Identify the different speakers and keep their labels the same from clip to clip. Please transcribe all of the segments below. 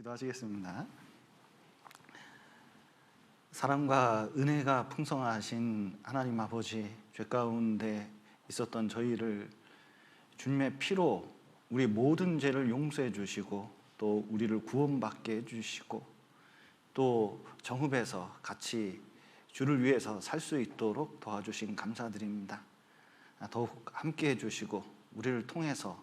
Speaker 1: 기도하시겠습니다. 사랑과 은혜가 풍성하신 하나님 아버지, 죄 가운데 있었던 저희를 주님의 피로 우리 모든 죄를 용서해 주시고 또 우리를 구원받게 해주시고 또 정읍에서 같이 주를 위해서 살 수 있도록 도와주신 감사드립니다. 더욱 함께 해주시고 우리를 통해서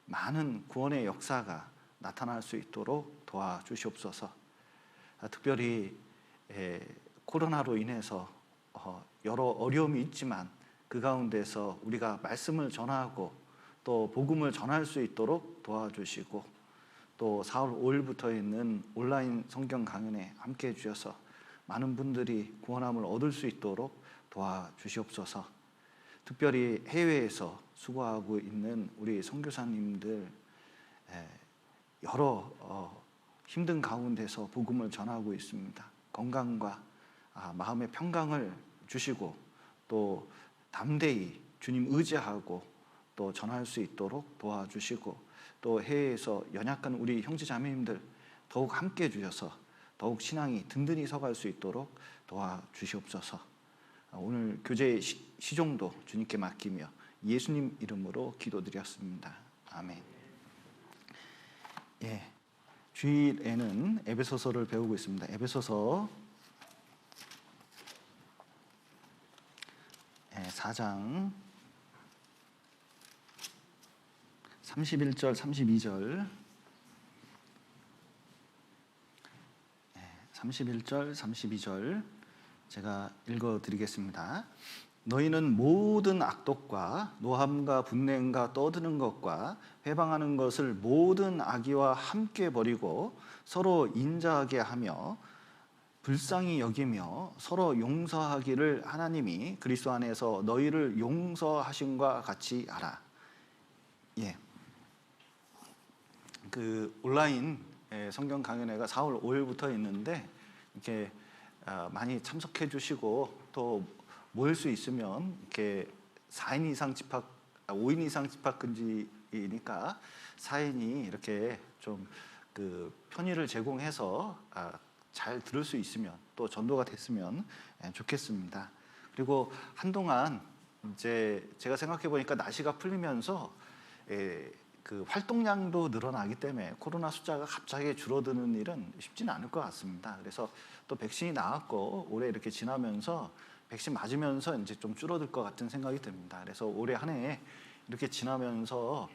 Speaker 1: 많은 구원의 역사가 나타날 수 있도록 도와주시옵소서. 특별히 코로나로 인해서 여러 어려움이 있지만 그 가운데서 우리가 말씀을 전하고 또 복음을 전할 수 있도록 도와주시고 또 4월 5일부터 있는 온라인 성경 강연에 함께 해주셔서 많은 분들이 구원함을 얻을 수 있도록 도와주시옵소서. 특별히 해외에서 수고하고 있는 우리 선교사님들 여러 힘든 가운데서 복음을 전하고 있습니다. 건강과 마음의 평강을 주시고 또 담대히 주님 의지하고 또 전할 수 있도록 도와주시고 또 해외에서 연약한 우리 형제자매님들 더욱 함께 해주셔서 더욱 신앙이 든든히 서갈 수 있도록 도와주시옵소서. 오늘 교제 시종도 주님께 맡기며 예수님 이름으로 기도드렸습니다. 아멘. 주일에는 에베소서를 배우고 있습니다. 에베소서 4장 31절 32절 31절 32절 제가 읽어드리겠습니다. 너희는 모든 악독과 노함과 분냉과 떠드는 것과 회방하는 것을 모든 악의와 함께 버리고 서로 인자하게 하며 불쌍히 여기며 서로 용서하기를 하나님이 그리스도 안에서 너희를 용서하심과 같이 하라. 그 온라인 성경 강연회가 4월 5일부터 있는데 이렇게 많이 참석해 주시고 또 모일 수 있으면 이렇게 4인 이상 집합, 5인 이상 집합 금지이니까 4인이 이렇게 좀 그 편의를 제공해서 잘 들을 수 있으면 또 전도가 됐으면 좋겠습니다. 그리고 한동안 이제 제가 생각해 보니까 날씨가 풀리면서 그 활동량도 늘어나기 때문에 코로나 숫자가 갑자기 줄어드는 일은 쉽지는 않을 것 같습니다. 그래서 또 백신이 나왔고 올해 이렇게 지나면서 백신 맞으면서 이제 좀 줄어들 것 같은 생각이 듭니다. 그래서 올해 한 해 이렇게 지나면서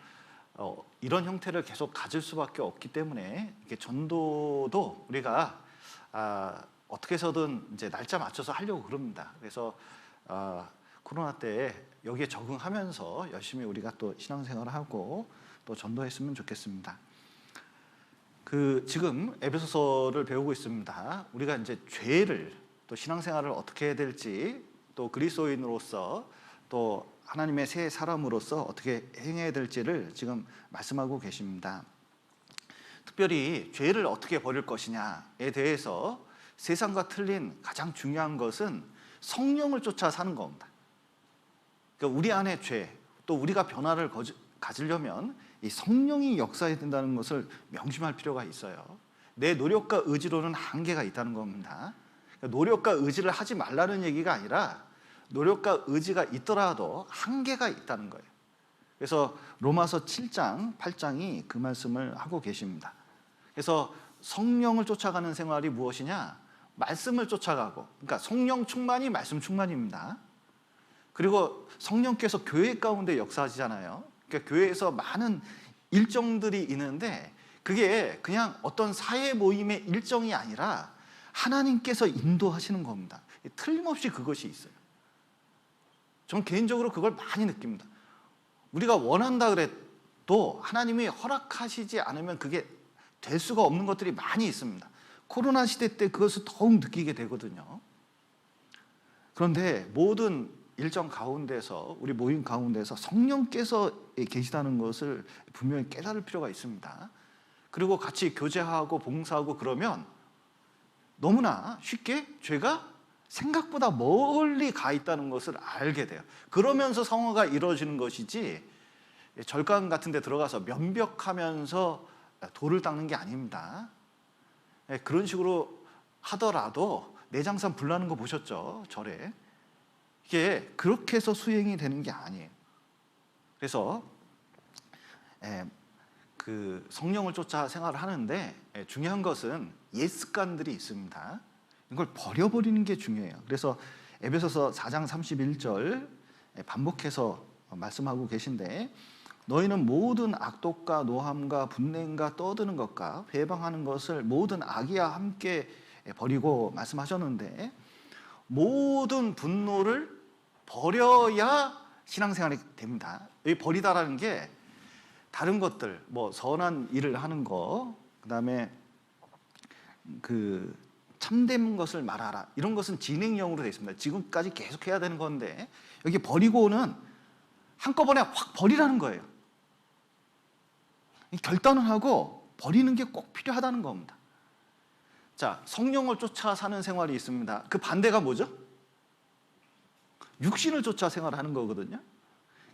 Speaker 1: 이런 형태를 계속 가질 수밖에 없기 때문에 이렇게 전도도 우리가 어떻게 해서든 이제 날짜 맞춰서 하려고 그럽니다. 그래서 코로나 때 여기에 적응하면서 열심히 우리가 또 신앙생활을 하고 또 전도했으면 좋겠습니다. 지금 에베소서를 배우고 있습니다. 우리가 이제 죄를 또 신앙생활을 어떻게 해야 될지 또 그리스도인으로서 또 하나님의 새 사람으로서 어떻게 행해야 될지를 지금 말씀하고 계십니다. 특별히 죄를 어떻게 버릴 것이냐에 대해서 세상과 틀린 가장 중요한 것은 성령을 쫓아 사는 겁니다. 그러니까 우리 안에 죄, 또 우리가 변화를 가지려면 이 성령이 역사해야 된다는 것을 명심할 필요가 있어요. 내 노력과 의지로는 한계가 있다는 겁니다. 그러니까 노력과 의지를 하지 말라는 얘기가 아니라 노력과 의지가 있더라도 한계가 있다는 거예요. 그래서 로마서 7장, 8장이 그 말씀을 하고 계십니다. 그래서 성령을 쫓아가는 생활이 무엇이냐? 말씀을 쫓아가고, 그러니까 성령 충만이 말씀 충만입니다. 그리고 성령께서 교회 가운데 역사하시잖아요. 그러니까 교회에서 많은 일정들이 있는데 그게 그냥 어떤 사회 모임의 일정이 아니라 하나님께서 인도하시는 겁니다. 틀림없이 그것이 있어요. 전 개인적으로 그걸 많이 느낍니다. 우리가 원한다 그래도 하나님이 허락하시지 않으면 그게 될 수가 없는 것들이 많이 있습니다. 코로나 시대 때 그것을 더욱 느끼게 되거든요. 그런데 모든 일정 가운데서 우리 모임 가운데서 성령께서 계시다는 것을 분명히 깨달을 필요가 있습니다. 그리고 같이 교제하고 봉사하고 그러면 너무나 쉽게 죄가 생각보다 멀리 가 있다는 것을 알게 돼요. 그러면서 성화가 이루어지는 것이지 절간 같은 데 들어가서 면벽하면서 돌을 닦는 게 아닙니다. 예, 그런 식으로 하더라도 내장산 불나는 거 보셨죠? 절에. 이게 그렇게 해서 수행이 되는 게 아니에요. 그래서 그 성령을 쫓아 생활을 하는데 중요한 것은 옛 습관들이 있습니다. 이걸 버려버리는 게 중요해요. 그래서 에베소서 4장 31절 반복해서 말씀하고 계신데, 너희는 모든 악독과 노함과 분냄과 떠드는 것과 회방하는 것을 모든 악이와 함께 버리고 말씀하셨는데, 모든 분노를 버려야 신앙생활이 됩니다. 이 버리다라는 게 다른 것들, 뭐 선한 일을 하는 거, 그다음에 그 참된 것을 말하라, 이런 것은 진행형으로 되어 있습니다. 지금까지 계속 해야 되는 건데, 여기 버리고는 한꺼번에 확 버리라는 거예요. 결단을 하고 버리는 게 꼭 필요하다는 겁니다. 자, 성령을 쫓아 사는 생활이 있습니다. 그 반대가 뭐죠? 육신을 쫓아 생활하는 거거든요.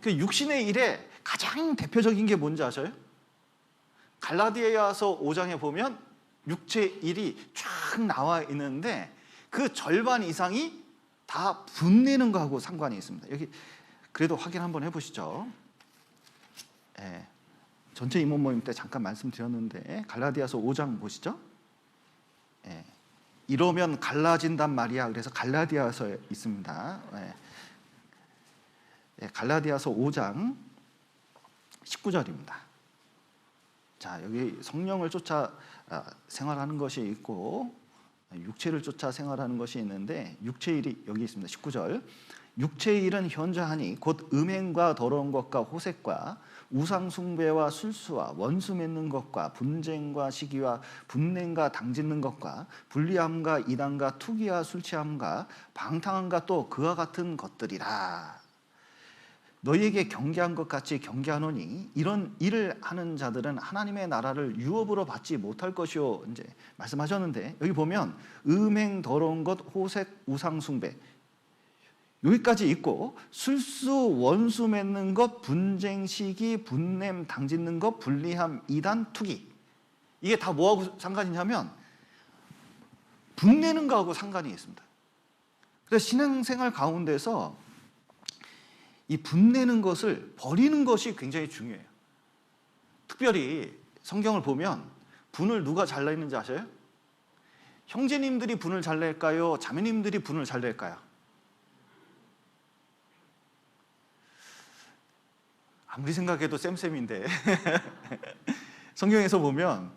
Speaker 1: 그 육신의 일에 가장 대표적인 게 뭔지 아셔요? 갈라디아서 5장에 보면 육체 일이 쫙 나와 있는데 그 절반 이상이 다 분내는 거하고 상관이 있습니다. 여기 그래도 확인 한번 해보시죠. 예, 전체 임원 모임 때 잠깐 말씀드렸는데 갈라디아서 5장 보시죠. 예, 이러면 갈라진단 말이야. 그래서 갈라디아서에 있습니다. 갈라디아서 5장 19절입니다. 자, 여기 성령을 쫓아 생활하는 것이 있고 육체를 쫓아 생활하는 것이 있는데, 육체의 일이 여기 있습니다. 19절. 육체의 일은 현저하니 곧 음행과 더러운 것과 호색과 우상 숭배와 술수와 원수 맺는 것과 분쟁과 시기와 분냄과 당짓는 것과 불리함과 이단과 투기와 술 취함과 방탕함과 또 그와 같은 것들이라. 너희에게 경계한 것 같이 경계하노니 이런 일을 하는 자들은 하나님의 나라를 유업으로 받지 못할 것이요, 이제 말씀하셨는데, 여기 보면 음행, 더러운 것, 호색, 우상 숭배 여기까지 있고, 술수, 원수 맺는 것, 분쟁, 시기, 분냄, 당짓는 것, 불리함, 이단, 투기, 이게 다 뭐하고 상관이냐면 분내는 거하고 상관이 있습니다. 그래서 신앙생활 가운데서 이 분내는 것을 버리는 것이 굉장히 중요해요. 특별히 성경을 보면 분을 누가 잘 내는지 아세요? 형제님들이 분을 잘 낼까요? 자매님들이 분을 잘 낼까요? 아무리 생각해도 쌤쌤인데 성경에서 보면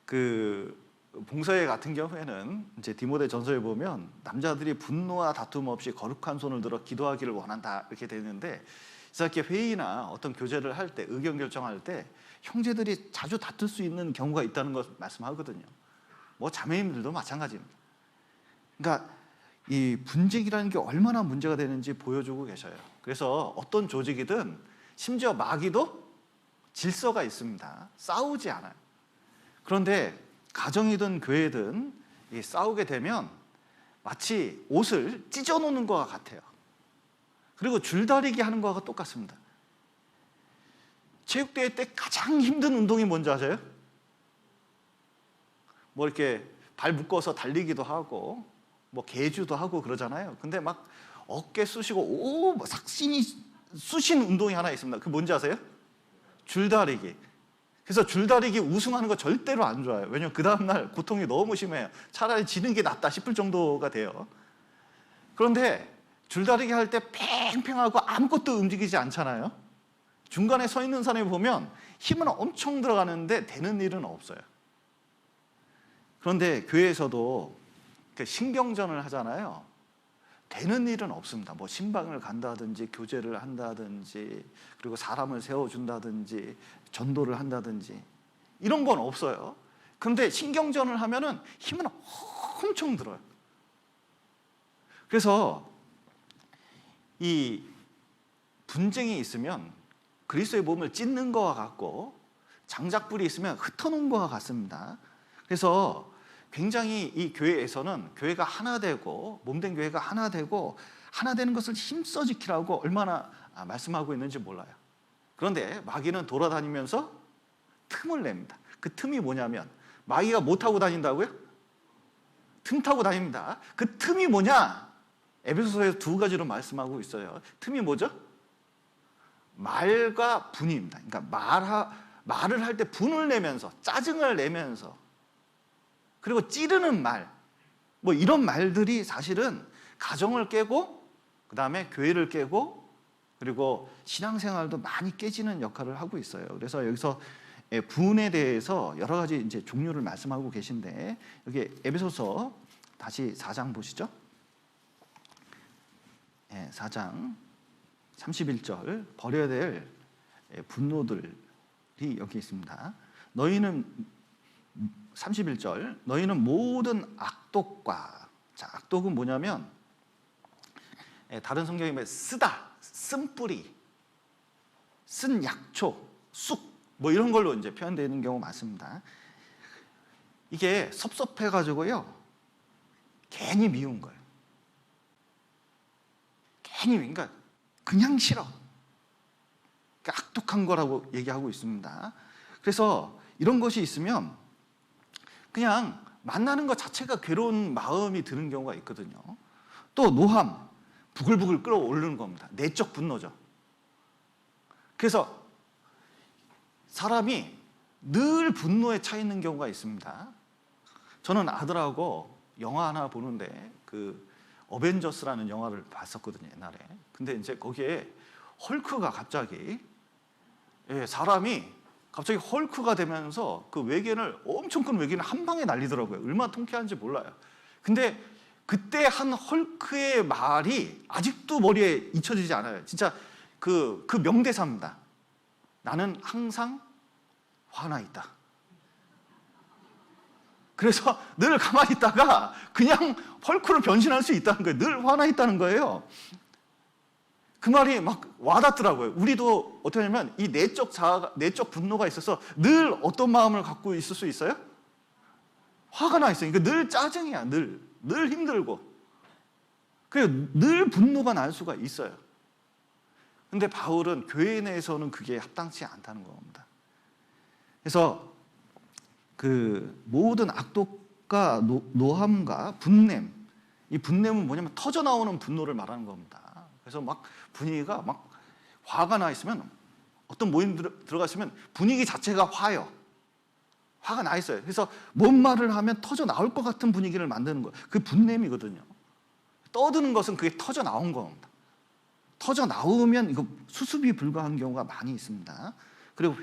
Speaker 1: 그 봉서회 같은 경우에는 이제 디모데 전서에 보면 남자들이 분노와 다툼 없이 거룩한 손을 들어 기도하기를 원한다, 이렇게 되는데, 이렇게 회의나 어떤 교제를 할 때, 의견 결정할 때 형제들이 자주 다툴 수 있는 경우가 있다는 걸 말씀하거든요. 뭐 자매님들도 마찬가지입니다. 그러니까 이 분쟁이라는 게 얼마나 문제가 되는지 보여주고 계셔요. 그래서 어떤 조직이든, 심지어 마귀도 질서가 있습니다. 싸우지 않아요. 그런데 가정이든 교회든 싸우게 되면 마치 옷을 찢어놓는 것과 같아요. 그리고 줄다리기 하는 것과 똑같습니다. 체육대회 때 가장 힘든 운동이 뭔지 아세요? 뭐 이렇게 발 묶어서 달리기도 하고 뭐 계주도 하고 그러잖아요. 근데 막 어깨 쑤시고 삭신이 쑤신 운동이 하나 있습니다. 그게 뭔지 아세요? 줄다리기. 그래서 줄다리기 우승하는 거 절대로 안 좋아요. 왜냐하면 그 다음날 고통이 너무 심해요. 차라리 지는 게 낫다 싶을 정도가 돼요. 그런데 줄다리기 할 때 팽팽하고 아무것도 움직이지 않잖아요. 중간에 서 있는 사람이 보면 힘은 엄청 들어가는데 되는 일은 없어요. 그런데 교회에서도 신경전을 하잖아요. 되는 일은 없습니다. 뭐 신방을 간다든지 교제를 한다든지 그리고 사람을 세워준다든지 전도를 한다든지 이런 건 없어요. 그런데 신경전을 하면은 힘은 엄청 들어요. 그래서 이 분쟁이 있으면 그리스도의 몸을 찢는 것과 같고 장작불이 있으면 흩어놓은 것과 같습니다. 그래서 굉장히 이 교회에서는 교회가 하나 되고 몸된 교회가 하나 되고 하나 되는 것을 힘써 지키라고 얼마나 말씀하고 있는지 몰라요. 그런데 마귀는 돌아다니면서 틈을 냅니다. 그 틈이 뭐냐면 마귀가 못하고 다닌다고요? 틈 타고 다닙니다. 그 틈이 뭐냐? 에베소서에서 두 가지로 말씀하고 있어요. 틈이 뭐죠? 말과 분입니다. 그러니까 말을 할 때 분을 내면서, 짜증을 내면서, 그리고 찌르는 말, 뭐 이런 말들이 사실은 가정을 깨고, 그 다음에 교회를 깨고, 그리고 신앙생활도 많이 깨지는 역할을 하고 있어요. 그래서 여기서 분에 대해서 여러 가지 이제 종류를 말씀하고 계신데, 여기 에베소서 다시 4장 보시죠. 4장 31절, 버려야 될 분노들이 여기 있습니다. 너희는 31절, 너희는 모든 악독과, 자, 악독은 뭐냐면 다른 성경에 보면 쓰다, 쓴뿌리, 쓴 약초, 쑥, 뭐 이런 걸로 이제 표현되는 경우 많습니다. 이게 섭섭해가지고요, 괜히 미운 거예요. 괜히, 그러니까 그냥 싫어. 그러니까 악독한 거라고 얘기하고 있습니다. 그래서 이런 것이 있으면 그냥 만나는 것 자체가 괴로운 마음이 드는 경우가 있거든요. 또 노함, 부글부글 끓어오르는 겁니다. 내적 분노죠. 그래서 사람이 늘 분노에 차 있는 경우가 있습니다. 저는 아들하고 영화 하나 보는데 그 어벤져스라는 영화를 봤었거든요, 옛날에. 근데 이제 거기에 헐크가 갑자기, 사람이 갑자기 헐크가 되면서 그 외계인을, 엄청 큰 외계인을 한 방에 날리더라고요. 얼마나 통쾌한지 몰라요. 근데 그때 한 헐크의 말이 아직도 머리에 잊혀지지 않아요. 진짜 그 명대사입니다. 나는 항상 화나 있다. 그래서 늘 가만히 있다가 그냥 헐크로 변신할 수 있다는 거예요. 늘 화나 있다는 거예요. 그 말이 막 와닿더라고요. 우리도 어떻게 하냐면 이 내적 분노가 있어서 늘 어떤 마음을 갖고 있을 수 있어요? 화가 나 있어요. 그러니까 늘 짜증이야. 늘 힘들고. 그래서 늘 분노가 날 수가 있어요. 근데 바울은 교회 내에서는 그게 합당치 않다는 겁니다. 그래서 그 모든 악독과 노함과 분냄, 이 분냄은 뭐냐면 터져 나오는 분노를 말하는 겁니다. 그래서 막 분위기가 막 화가 나 있으면, 어떤 모임 들어가시면 분위기 자체가 화가 나 있어요. 그래서 뭔 말을 하면 터져 나올 것 같은 분위기를 만드는 거예요. 그게 분냄이거든요. 떠드는 것은 그게 터져 나온 겁니다. 터져 나오면 이거 수습이 불가한 경우가 많이 있습니다. 그리고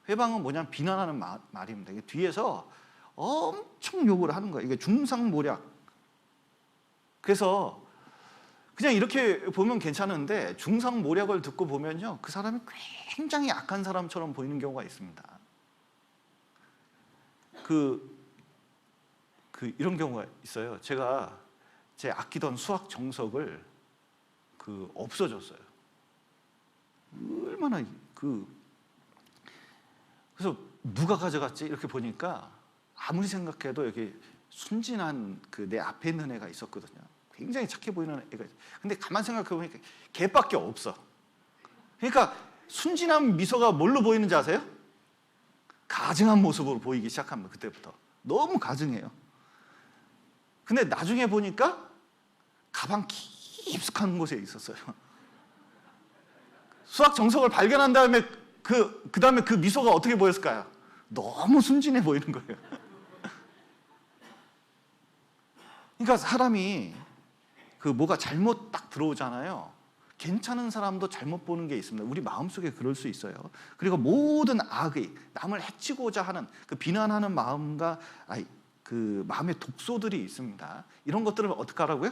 Speaker 1: 회방은 뭐냐면 비난하는 말입니다. 이게 뒤에서 엄청 욕을 하는 거예요. 이게 중상모략. 그래서 그냥 이렇게 보면 괜찮은데 중상모략을 듣고 보면요, 그 사람이 굉장히 악한 사람처럼 보이는 경우가 있습니다. 이런 경우가 있어요. 제가 제 아끼던 수학 정석을 없어졌어요. 얼마나 그래서 누가 가져갔지? 이렇게 보니까 아무리 생각해도 여기 순진한 내 앞에 있는 애가 있었거든요. 굉장히 착해 보이는 애가 있어요. 근데 가만 생각해 보니까 걔밖에 없어. 그러니까 순진한 미소가 뭘로 보이는지 아세요? 가증한 모습으로 보이기 시작합니다. 그때부터 너무 가증해요. 근데 나중에 보니까 가방 깊숙한 곳에 있었어요. 수학 정석을 발견한 다음에 그 다음에 그 미소가 어떻게 보였을까요? 너무 순진해 보이는 거예요. 그러니까 사람이 뭐가 잘못 딱 들어오잖아요. 괜찮은 사람도 잘못 보는 게 있습니다. 우리 마음속에 그럴 수 있어요. 그리고 모든 악의, 남을 해치고자 하는 그 비난하는 마음과 그 마음의 독소들이 있습니다. 이런 것들을 어떻게 하라고요?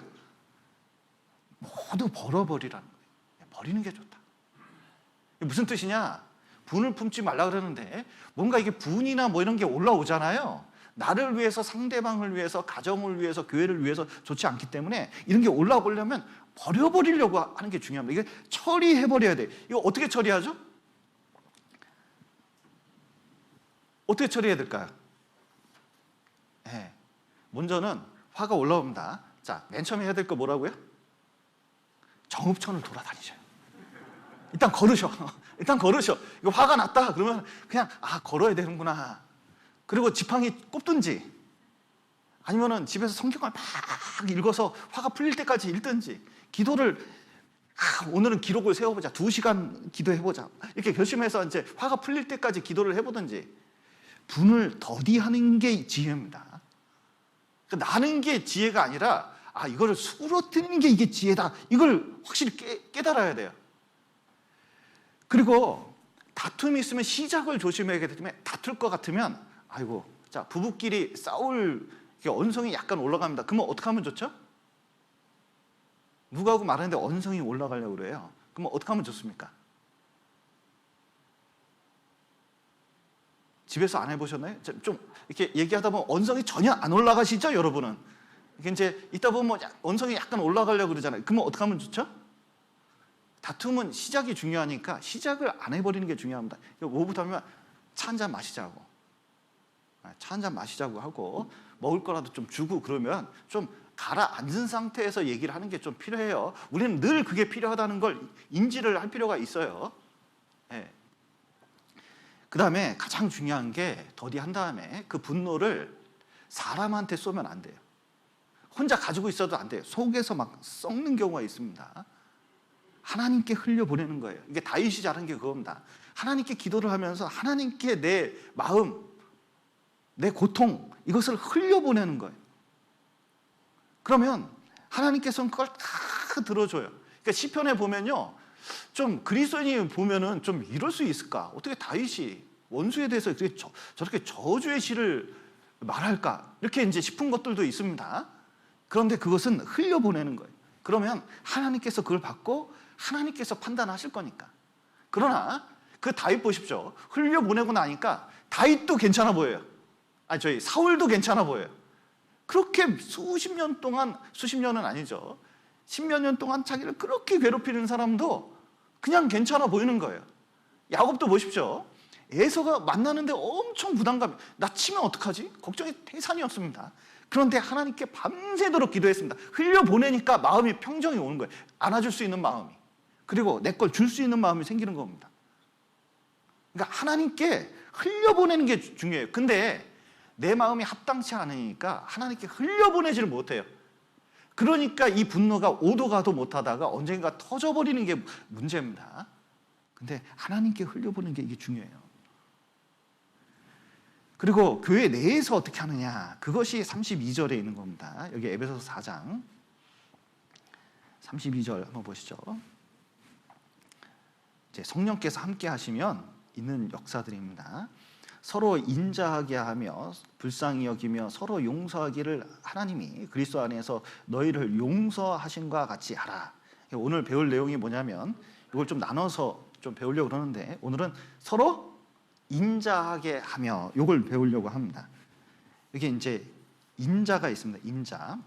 Speaker 1: 모두 벌어버리라는 거예요. 버리는 게 좋다. 무슨 뜻이냐? 분을 품지 말라 그러는데 뭔가 이게 분이나 뭐 이런 게 올라오잖아요. 나를 위해서, 상대방을 위해서, 가정을 위해서, 교회를 위해서 좋지 않기 때문에 이런 게 올라오려면 버려버리려고 하는 게 중요합니다. 이게 처리해버려야 돼. 이거 어떻게 처리하죠? 어떻게 처리해야 될까요? 먼저는 화가 올라옵니다. 자, 맨 처음에 해야 될 거 뭐라고요? 정읍천을 돌아다니셔요. 일단 걸으셔. 이거 화가 났다 그러면 그냥 걸어야 되는구나. 그리고 지팡이 꼽든지 아니면은 집에서 성경을 막 읽어서 화가 풀릴 때까지 읽든지, 기도를 오늘은 기록을 세워보자, 2시간 기도해보자, 이렇게 결심해서 이제 화가 풀릴 때까지 기도를 해보든지, 분을 더디하는 게 지혜입니다. 그러니까 나는 게 지혜가 아니라 이거를 수그러뜨리는 게 이게 지혜다, 이걸 확실히 깨달아야 돼요. 그리고 다툼이 있으면 시작을 조심해야 되기 때문에, 다툴 것 같으면 자, 부부끼리 싸울 언성이 약간 올라갑니다. 그러면 어떻게 하면 좋죠? 누구하고 말하는데 언성이 올라가려고 그래요. 그러면 어떻게 하면 좋습니까? 집에서 안 해보셨나요? 좀 이렇게 얘기하다 보면 언성이 전혀 안 올라가시죠, 여러분은? 이게 이제 있다 보면 언성이 약간 올라가려고 그러잖아요. 그러면 어떻게 하면 좋죠? 다툼은 시작이 중요하니까 시작을 안 해버리는 게 중요합니다. 뭐부터 하면 차 한잔 마시자고. 차 한잔 마시자고 하고, 먹을 거라도 좀 주고, 그러면 좀 가라앉은 상태에서 얘기를 하는 게 좀 필요해요. 우리는 늘 그게 필요하다는 걸 인지를 할 필요가 있어요. 네. 그 다음에 가장 중요한 게, 더디한 다음에 그 분노를 사람한테 쏘면 안 돼요. 혼자 가지고 있어도 안 돼요. 속에서 막 썩는 경우가 있습니다. 하나님께 흘려보내는 거예요. 이게 다윗이 잘한 게 그겁니다. 하나님께 기도를 하면서 하나님께 내 마음, 내 고통, 이것을 흘려보내는 거예요. 그러면 하나님께서는 그걸 다 들어줘요. 그러니까 시편에 보면요, 좀 그리스도인이 보면은 좀 이럴 수 있을까? 어떻게 다윗이 원수에 대해서 저렇게 저주의 시를 말할까? 이렇게 이제 싶은 것들도 있습니다. 그런데 그것은 흘려보내는 거예요. 그러면 하나님께서 그걸 받고 하나님께서 판단하실 거니까. 그러나 그 다윗 보십시오. 흘려보내고 나니까 다윗도 괜찮아 보여요. 사울도 괜찮아 보여요. 그렇게 수십 년 동안, 수십 년은 아니죠, 10몇 년 동안 자기를 그렇게 괴롭히는 사람도 그냥 괜찮아 보이는 거예요. 야곱도 보십시오. 에서가 만나는데 엄청 부담감, 나 치면 어떡하지? 걱정이 태산이었습니다. 그런데 하나님께 밤새도록 기도했습니다. 흘려보내니까 마음이 평정이 오는 거예요. 안아줄 수 있는 마음이, 그리고 내 걸 줄 수 있는 마음이 생기는 겁니다. 그러니까 하나님께 흘려보내는 게 중요해요. 근데 내 마음이 합당치 않으니까 하나님께 흘려보내지를 못해요. 그러니까 이 분노가 오도 가도 못하다가 언젠가 터져버리는 게 문제입니다. 근데 하나님께 흘려보내는 게 이게 중요해요. 그리고 교회 내에서 어떻게 하느냐, 그것이 32절에 있는 겁니다. 여기 에베소서 4장 32절 한번 보시죠. 이제 성령께서 함께 하시면 있는 역사들입니다. 서로 인자하게 하며 불쌍히 여기며 서로 용서하기를 하나님이 그리스도 안에서 너희를 용서하신과 같이 하라. 오늘 배울 내용이 뭐냐면, 이걸 좀 나눠서 좀 배우려고 그러는데, 오늘은 서로 인자하게 하며 이걸 배우려고 합니다. 여기 이제 인자가 있습니다. 인자.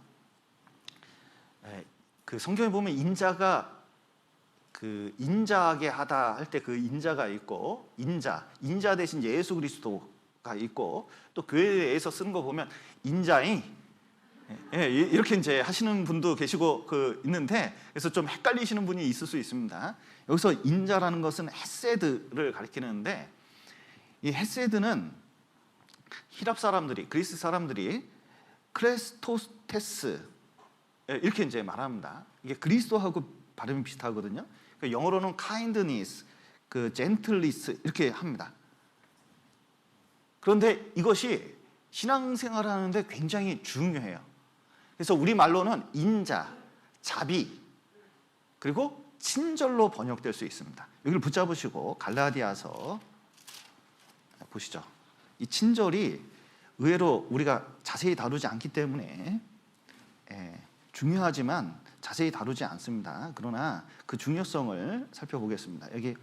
Speaker 1: 그 성경에 보면 인자가 그 인자하게 하다 할 때 그 인자가 있고, 인자 대신 예수 그리스도가 있고, 또 교회에서 쓰는 거 보면 인자잉, 이렇게 이제 하시는 분도 계시고 있는데, 그래서 좀 헷갈리시는 분이 있을 수 있습니다. 여기서 인자라는 것은 헤세드를 가리키는데, 이 헤세드는 히랍 사람들이, 그리스 사람들이 크레스토테스 이렇게 이제 말합니다. 이게 그리스도하고 발음이 비슷하거든요. 영어로는 kindness, gentleness 이렇게 합니다. 그런데 이것이 신앙생활을 하는데 굉장히 중요해요. 그래서 우리말로는 인자, 자비, 그리고 친절로 번역될 수 있습니다. 여기를 붙잡으시고 갈라디아서 보시죠. 이 친절이 의외로 우리가 자세히 다루지 않기 때문에 중요하지만 자세히 다루지 않습니다. 그러나 그 중요성을 살펴보겠습니다. 여기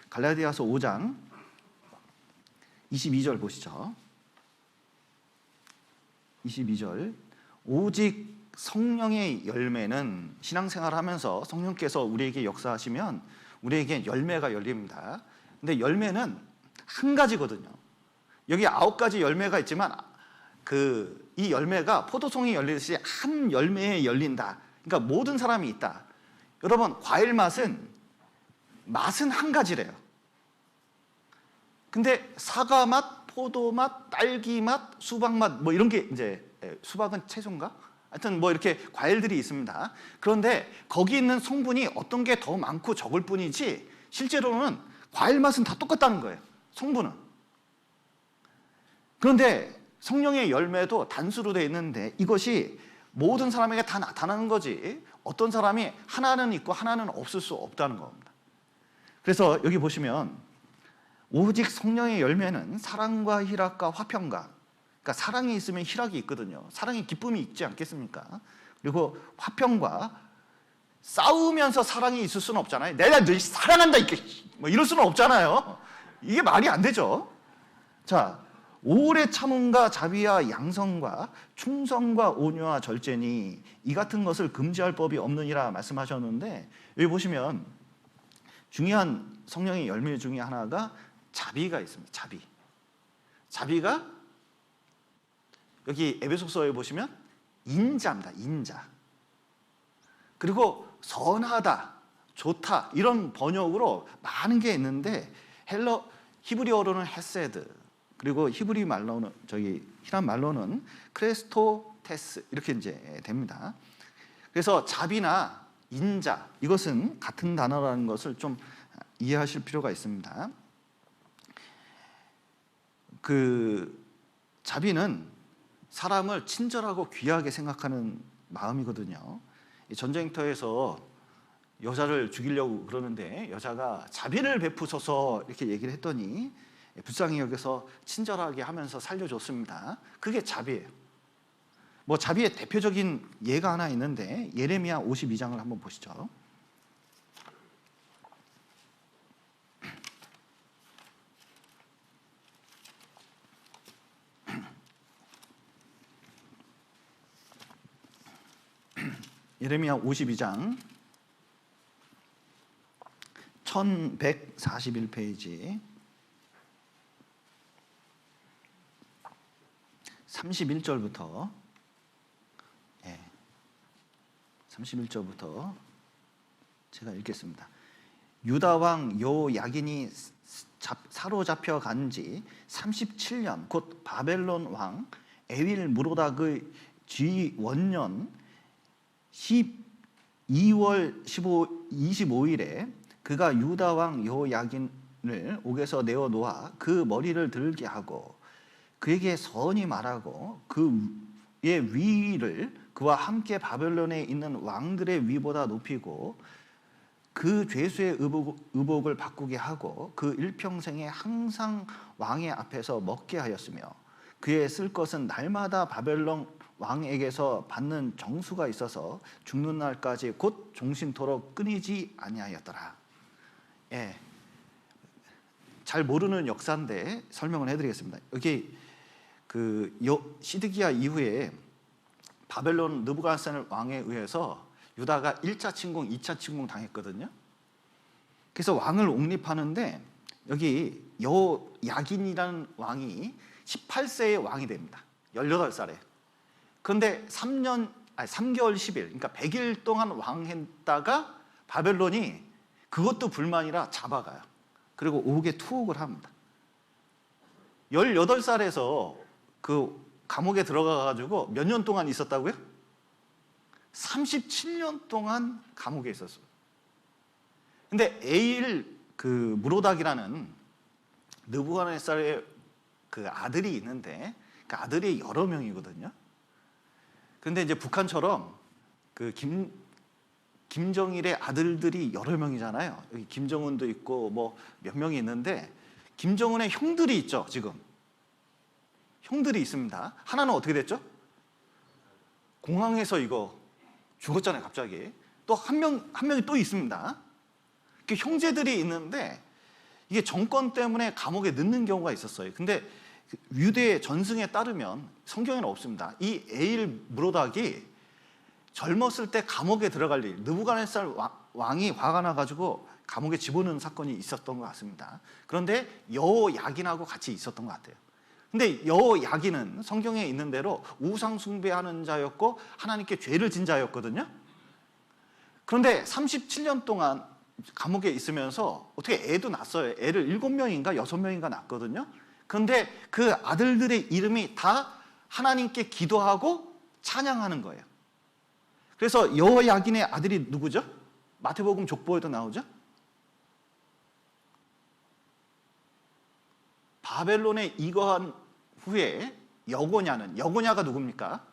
Speaker 1: 갈라디아서 5장 22절 보시죠. 22절. 오직 성령의 열매는, 신앙생활을 하면서 성령께서 우리에게 역사하시면 우리에게 열매가 열립니다. 근데 열매는 한 가지거든요. 여기 9가지 열매가 있지만 이 열매가 포도송이 열리듯이 한 열매에 열린다. 그러니까 모든 사람이 있다. 여러분, 과일 맛은 한 가지래요. 근데 사과 맛, 포도 맛, 딸기 맛, 수박 맛, 뭐 이런 게 이제 수박은 채소인가? 하여튼 뭐 이렇게 과일들이 있습니다. 그런데 거기 있는 성분이 어떤 게 더 많고 적을 뿐이지 실제로는 과일 맛은 다 똑같다는 거예요. 성분은. 그런데 성령의 열매도 단수로 되어 있는데 이것이 모든 사람에게 다 나타나는 거지 어떤 사람이 하나는 있고 하나는 없을 수 없다는 겁니다. 그래서 여기 보시면 오직 성령의 열매는 사랑과 희락과 화평과, 그러니까 사랑이 있으면 희락이 있거든요. 사랑에 기쁨이 있지 않겠습니까? 그리고 화평과, 싸우면서 사랑이 있을 수는 없잖아요. 내가 너 사랑한다 이렇게 뭐 이럴 수는 없잖아요. 이게 말이 안 되죠. 자, 오래 참음과 자비와 양성과 충성과 온유와 절제니 이 같은 것을 금지할 법이 없느니라 말씀하셨는데, 여기 보시면 중요한 성령의 열매 중에 하나가 자비가 있습니다. 자비가 여기 에베소서에 보시면 인자입니다. 인자. 그리고 선하다, 좋다 이런 번역으로 많은 게 있는데 히브리어로는 헤세드, 그리고 히브리 말로는 히람 말로는 크레스토테스 이렇게 이제 됩니다. 그래서 자비나 인자 이것은 같은 단어라는 것을 좀 이해하실 필요가 있습니다. 그 자비는 사람을 친절하고 귀하게 생각하는 마음이거든요. 전쟁터에서 여자를 죽이려고 그러는데 여자가 자비를 베푸소서 이렇게 얘기를 했더니 불쌍히 여겨서 친절하게 하면서 살려줬습니다. 그게 자비예요. 뭐 자비의 대표적인 예가 하나 있는데 예레미야 52장을 한번 보시죠. 예레미야 52장 1141페이지 31절부터 31절부터 제가 읽겠습니다. 유다 왕 요야긴이 사로잡혀 간 지 37년 곧 바벨론 왕 에윌 무로닥의 쥐원년 12월 25일에 그가 유다 왕 여호야긴을 옥에서 내어 놓아 그 머리를 들게 하고 그에게 선히 말하고 그의 위를 그와 함께 바벨론에 있는 왕들의 위보다 높이고 그 죄수의 의복을 바꾸게 하고 그 일평생에 항상 왕의 앞에서 먹게 하였으며 그의 쓸 것은 날마다 바벨론 왕에게서 받는 정수가 있어서 죽는 날까지 곧 종신토록 끊이지 아니하였더라. 잘 모르는 역사인데 설명을 해드리겠습니다. 여기 그 시드기야 이후에 바벨론 느부갓네살 왕에 의해서 유다가 1차 침공, 2차 침공 당했거든요. 그래서 왕을 옥립하는데 여기 여야긴이라는 왕이 18세의 왕이 됩니다. 18살에. 그런데 3개월 10일, 그러니까 100일 동안 왕했다가 바벨론이 그것도 불만이라 잡아가요. 그리고 옥에 투옥을 합니다. 18살에서 그 감옥에 들어가가지고 몇 년 동안 있었다고요? 37년 동안 감옥에 있었어요. 근데 에일 그 무로닥이라는 느부갓네살의 그 아들이 있는데 그 아들이 여러 명이거든요. 근데 이제 북한처럼 그 김정일의 아들들이 여러 명이잖아요. 여기 김정은도 있고 뭐 몇 명이 있는데 김정은의 형들이 있죠. 지금 형들이 있습니다. 하나는 어떻게 됐죠? 공항에서 이거 죽었잖아요. 갑자기 또 한 명이 또 있습니다. 그 형제들이 있는데 이게 정권 때문에 감옥에 넣는 경우가 있었어요. 근데 유대 전승에 따르면 성경에는 없습니다. 이 에일 무로닥이 젊었을 때 감옥에 들어갈 일, 느부갓네살 왕이 화가 나가지고 감옥에 집어넣은 사건이 있었던 것 같습니다. 그런데 여야긴하고 같이 있었던 것 같아요. 근데 여야긴은 성경에 있는 대로 우상 숭배하는 자였고 하나님께 죄를 진 자였거든요. 그런데 37년 동안 감옥에 있으면서 어떻게 애도 낳았어요. 애를 7명인가 6명인가 낳았거든요. 그런데 그 아들들의 이름이 다 하나님께 기도하고 찬양하는 거예요. 그래서 여호야긴의 아들이 누구죠? 마태복음 족보에도 나오죠? 바벨론에 이거한 후에 여고냐가 누굽니까?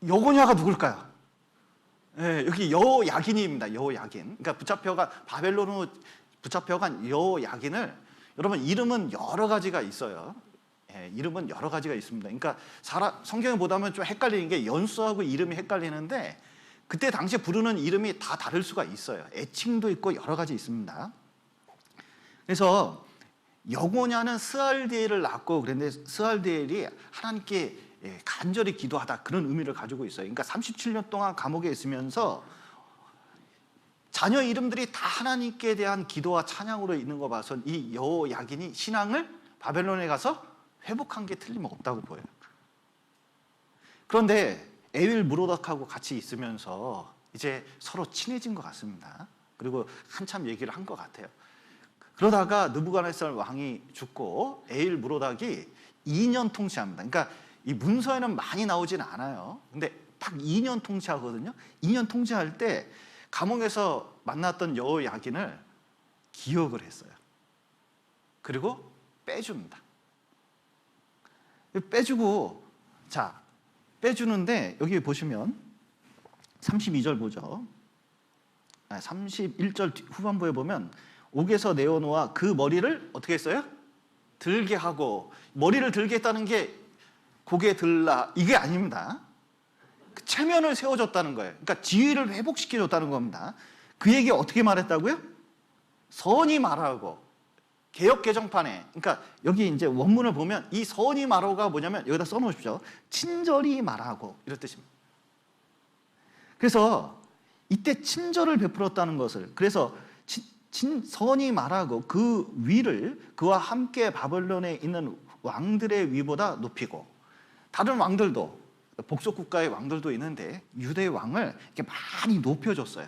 Speaker 1: 여고냐가 누굴까요? 네, 여기 여호야긴입니다. 여호야긴. 그러니까 바벨론으로 붙잡혀간 여호야긴을, 여러분 이름은 여러 가지가 있어요. 이름은 여러 가지가 있습니다. 그러니까 성경에 보다 보면 좀 헷갈리는 게 연수하고 이름이 헷갈리는데 그때 당시에 부르는 이름이 다 다를 수가 있어요. 애칭도 있고 여러 가지 있습니다. 그래서 여고냐는 스알디엘을 낳고 그랬는데 스알디엘이 하나님께 간절히 기도하다 그런 의미를 가지고 있어요. 그러니까 37년 동안 감옥에 있으면서 자녀 이름들이 다 하나님께 대한 기도와 찬양으로 있는 거 봐서 이 여호야긴이 신앙을 바벨론에 가서 회복한 게 틀림없다고 보여요. 그런데 에윌 무로닥하고 같이 있으면서 이제 서로 친해진 것 같습니다. 그리고 한참 얘기를 한 것 같아요. 그러다가 느부갓네살 왕이 죽고 에윌 무로닥이 2년 통치합니다. 그러니까 이 문서에는 많이 나오진 않아요. 근데 딱 2년 통치하거든요. 2년 통치할 때 감옥에서 만났던 여호야긴을 기억을 했어요. 그리고 빼줍니다. 빼주는데 여기 보시면 32절 보죠. 31절 후반부에 보면 옥에서 내어놓아 그 머리를 어떻게 했어요? 들게 하고, 머리를 들게 했다는 게 고개 들라 이게 아닙니다. 체면을 세워줬다는 거예요. 그러니까 지위를 회복시켜줬다는 겁니다. 그 얘기 어떻게 말했다고요? 선이 말하고, 개역 개정판에, 그러니까 여기 이제 원문을 보면 이 선이 말하고가 뭐냐면 여기다 써놓으십시오. 친절히 말하고 이런 뜻입니다. 그래서 이때 친절을 베풀었다는 것을, 그래서 선이 말하고 그 위를 그와 함께 바벨론에 있는 왕들의 위보다 높이고, 다른 왕들도 복속 국가의 왕들도 있는데 유대의 왕을 이렇게 많이 높여줬어요.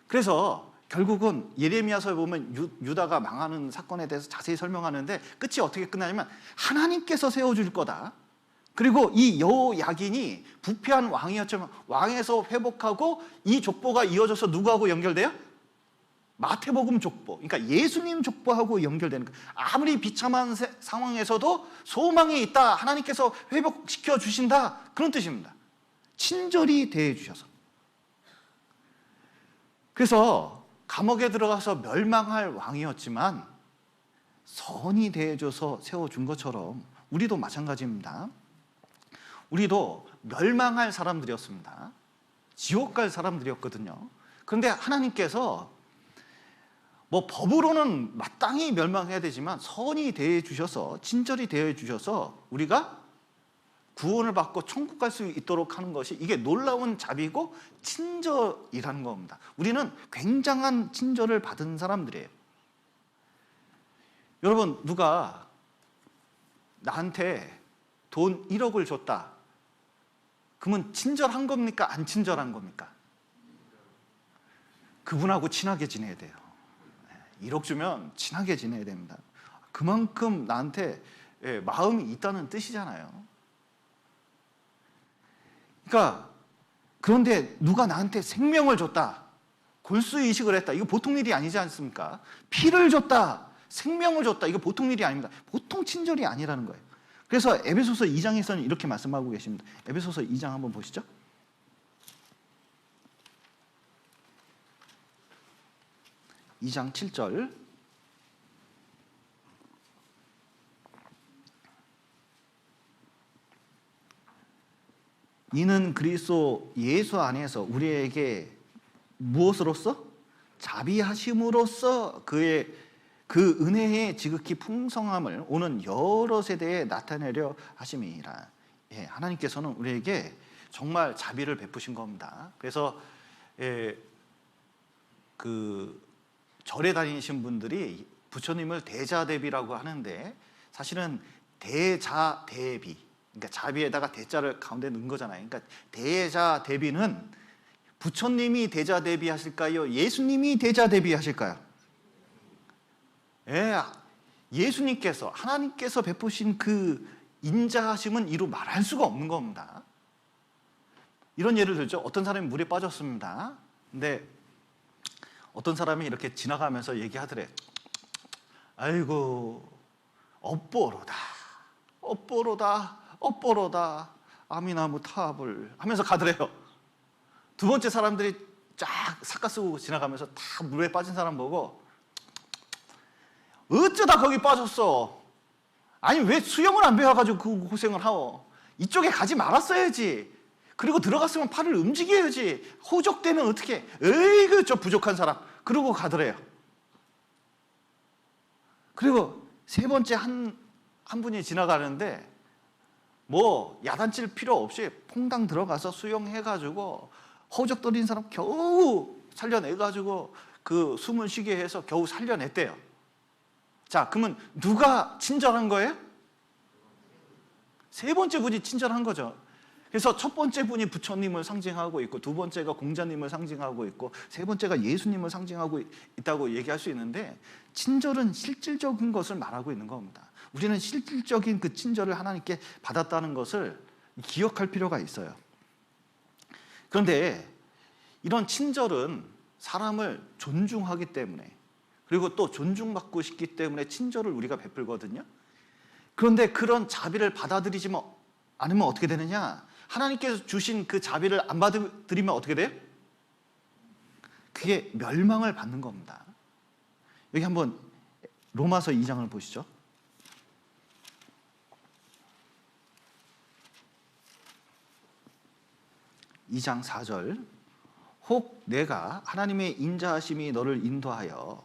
Speaker 1: 그래서 결국은 예레미야서에 보면 유다가 망하는 사건에 대해서 자세히 설명하는데 끝이 어떻게 끝나냐면 하나님께서 세워줄 거다. 그리고 이 여호야긴이 부패한 왕이었지만 왕에서 회복하고 이 족보가 이어져서 누구하고 연결돼요? 마태복음 족보, 그러니까 예수님 족보하고 연결되는 거예요. 아무리 비참한 상황에서도 소망이 있다, 하나님께서 회복시켜 주신다, 그런 뜻입니다. 친절히 대해 주셔서. 그래서 감옥에 들어가서 멸망할 왕이었지만 선이 대해줘서 세워준 것처럼 우리도 마찬가지입니다. 우리도 멸망할 사람들이었습니다. 지옥 갈 사람들이었거든요. 그런데 하나님께서 뭐 법으로는 마땅히 멸망해야 되지만 선이 대해 주셔서, 친절히 대해 주셔서 우리가 구원을 받고 천국 갈 수 있도록 하는 것이, 이게 놀라운 자비고 친절이라는 겁니다. 우리는 굉장한 친절을 받은 사람들이에요. 여러분, 누가 나한테 돈 1억을 줬다, 그러면 친절한 겁니까? 안 친절한 겁니까? 그분하고 친하게 지내야 돼요. 1억 주면 친하게 지내야 됩니다. 그만큼 나한테 마음이 있다는 뜻이잖아요. 그러니까 그런데 누가 나한테 생명을 줬다, 골수이식을 했다, 이거 보통 일이 아니지 않습니까? 피를 줬다, 생명을 줬다, 이거 보통 일이 아닙니다. 보통 친절이 아니라는 거예요. 그래서 에베소서 2장에서는 이렇게 말씀하고 계십니다. 에베소서 2장 한번 보시죠. (2장 7절) 이는 그리스도 예수 안에서 우리에게 무엇으로써? 자비하심으로써 그의 그 은혜의 지극히 풍성함을 오는 여러 세대에 나타내려 하심이라. 하나님께서는 우리에게 정말 자비를 베푸신 겁니다. 그래서 그 절에 다니신 분들이 부처님을 대자대비라고 하는데 사실은 대자대비, 그러니까 자비에다가 대자를 가운데 넣은 거잖아요. 그러니까 대자대비는 부처님이 대자대비 하실까요? 예수님이 대자대비 하실까요? 예, 예수님께서 하나님께서 베푸신 그 인자하심은 이루 말할 수가 없는 겁니다. 이런 예를 들죠. 어떤 사람이 물에 빠졌습니다. 근데 어떤 사람이 이렇게 지나가면서 얘기하더래. 아이고, 업보로다, 업보로다, 업보로다, 아미나무 타불 하면서 가더래요. 두 번째 사람들이 쫙 삿갓 쓰고 지나가면서 다 물에 빠진 사람 보고 어쩌다 거기 빠졌어? 아니 왜 수영을 안 배워가지고 그 고생을 하오? 이쪽에 가지 말았어야지. 그리고 들어갔으면 팔을 움직여야지. 호적되면 어떻게? 에이그 저 부족한 사람. 그러고 가더래요. 그리고 세 번째 한 분이 지나가는데 뭐 야단칠 필요 없이 퐁당 들어가서 수영해가지고 허우적거리는 사람 겨우 살려내가지고 그 숨을 쉬게 해서 겨우 살려냈대요. 자, 그러면 누가 친절한 거예요? 세 번째 분이 친절한 거죠. 그래서 첫 번째 분이 부처님을 상징하고 있고, 두 번째가 공자님을 상징하고 있고, 세 번째가 예수님을 상징하고 있다고 얘기할 수 있는데, 친절은 실질적인 것을 말하고 있는 겁니다. 우리는 실질적인 그 친절을 하나님께 받았다는 것을 기억할 필요가 있어요. 그런데 이런 친절은 사람을 존중하기 때문에, 그리고 또 존중받고 싶기 때문에 친절을 우리가 베풀거든요. 그런데 그런 자비를 받아들이지 않으면 어떻게 되느냐? 하나님께서 주신 그 자비를 안 받아들이면 어떻게 돼요? 그게 멸망을 받는 겁니다. 여기 한번 로마서 2장을 보시죠. 2장 4절. 혹 내가 하나님의 인자하심이 너를 인도하여,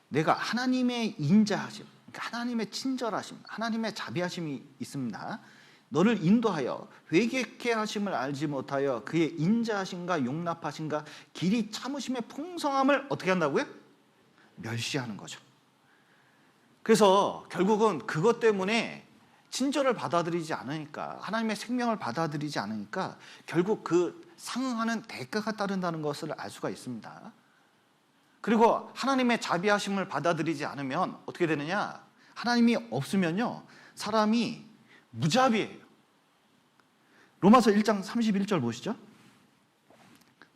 Speaker 1: 내가 하나님의 인자하심, 그러니까 하나님의 친절하심, 하나님의 자비하심이 있습니다. 너를 인도하여 회개케 하심을 알지 못하여 그의 인자하심과 용납하심과 길이 참으심의 풍성함을 어떻게 한다고요? 멸시하는 거죠. 그래서 결국은 그것 때문에 친절을 받아들이지 않으니까, 하나님의 생명을 받아들이지 않으니까 결국 그 상응하는 대가가 따른다는 것을 알 수가 있습니다. 그리고 하나님의 자비하심을 받아들이지 않으면 어떻게 되느냐? 하나님이 없으면요, 사람이 무자비해요. 로마서 1장 31절 보시죠.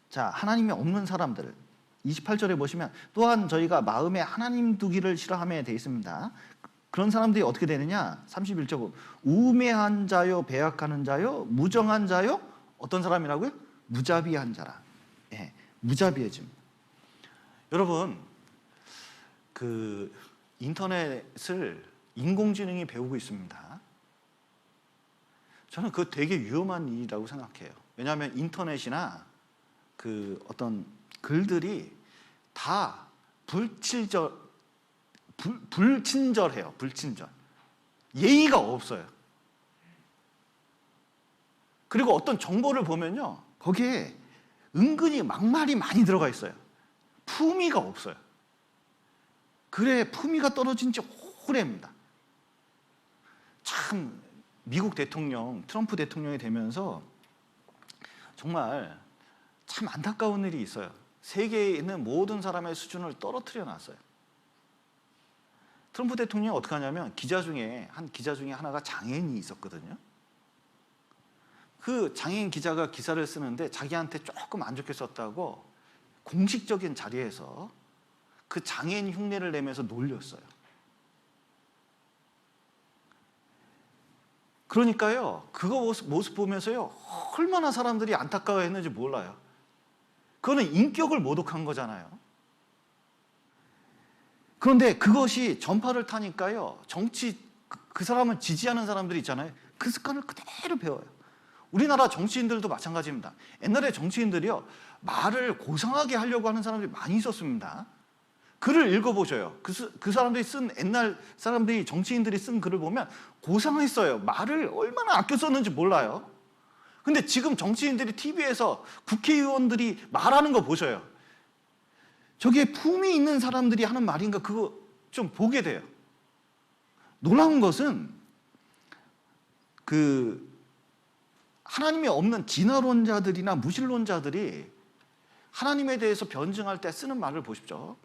Speaker 1: 자, 하나님이 없는 사람들 28절에 보시면, 또한 저희가 마음에 하나님 두기를 싫어함에 되어 있습니다. 그런 사람들이 어떻게 되느냐? 31절, 우매한 자요, 배약하는 자요, 무정한 자요, 어떤 사람이라고요? 무자비한 자라. 예, 무자비해짐. 여러분, 그 인터넷을 인공지능이 배우고 있습니다. 저는 그거 되게 위험한 일이라고 생각해요. 왜냐하면 인터넷이나 그 어떤 글들이 다 불친절해요. 불친절. 예의가 없어요. 그리고 어떤 정보를 보면요, 거기에 은근히 막말이 많이 들어가 있어요. 품위가 없어요. 그래, 품위가 떨어진 지 오래입니다. 참, 미국 대통령, 트럼프 대통령이 되면서 정말 참 안타까운 일이 있어요. 세계에 있는 모든 사람의 수준을 떨어뜨려 놨어요. 트럼프 대통령이 어떻게 하냐면, 한 기자 중에 하나가 장애인이 있었거든요. 그 장애인 기자가 기사를 쓰는데 자기한테 조금 안 좋게 썼다고 공식적인 자리에서 그 장애인 흉내를 내면서 놀렸어요. 그러니까요, 그거 모습 보면서요, 얼마나 사람들이 안타까워했는지 몰라요. 그거는 인격을 모독한 거잖아요. 그런데 그것이 전파를 타니까요, 그 사람을 지지하는 사람들이 있잖아요. 그 습관을 그대로 배워요. 우리나라 정치인들도 마찬가지입니다. 옛날에 정치인들이요, 말을 고상하게 하려고 하는 사람들이 많이 있었습니다. 글을 읽어보셔요. 그 사람들이 쓴, 옛날 사람들이, 정치인들이 쓴 글을 보면 고상했어요. 말을 얼마나 아껴 썼는지 몰라요. 근데 지금 정치인들이 TV에서 국회의원들이 말하는 거 보셔요. 저게 품이 있는 사람들이 하는 말인가, 그거 좀 보게 돼요. 놀라운 것은 하나님이 없는 진화론자들이나 무신론자들이 하나님에 대해서 변증할 때 쓰는 말을 보십시오.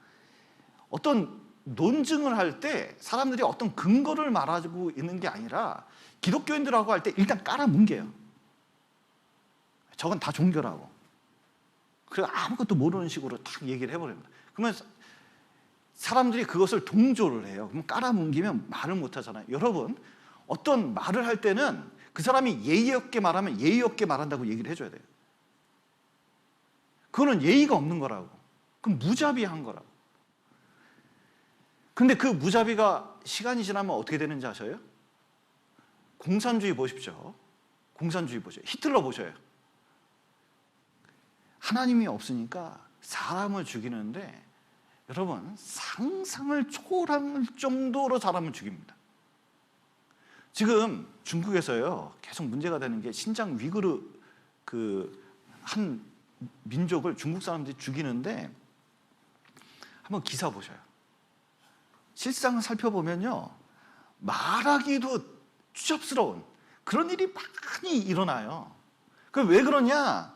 Speaker 1: 어떤 논증을 할 때 사람들이 어떤 근거를 말하고 있는 게 아니라 기독교인들하고 할 때 일단 깔아뭉개요. 저건 다 종교라고. 그리고 아무것도 모르는 식으로 딱 얘기를 해버립니다. 그러면 사람들이 그것을 동조를 해요. 그럼 깔아뭉개면 말을 못 하잖아요. 여러분, 어떤 말을 할 때는 그 사람이 예의 없게 말하면 예의 없게 말한다고 얘기를 해줘야 돼요. 그거는 예의가 없는 거라고. 그럼 무자비한 거라고. 근데 그 무자비가 시간이 지나면 어떻게 되는지 아셔요? 공산주의 보십시오. 공산주의 보세요. 히틀러 보셔요. 하나님이 없으니까 사람을 죽이는데 여러분, 상상을 초월할 정도로 사람을 죽입니다. 지금 중국에서요, 계속 문제가 되는 게 신장 위구르 한 민족을 중국 사람들이 죽이는데 한번 기사 보셔요. 실상을 살펴보면요, 말하기도 추잡스러운 그런 일이 많이 일어나요. 왜 그러냐?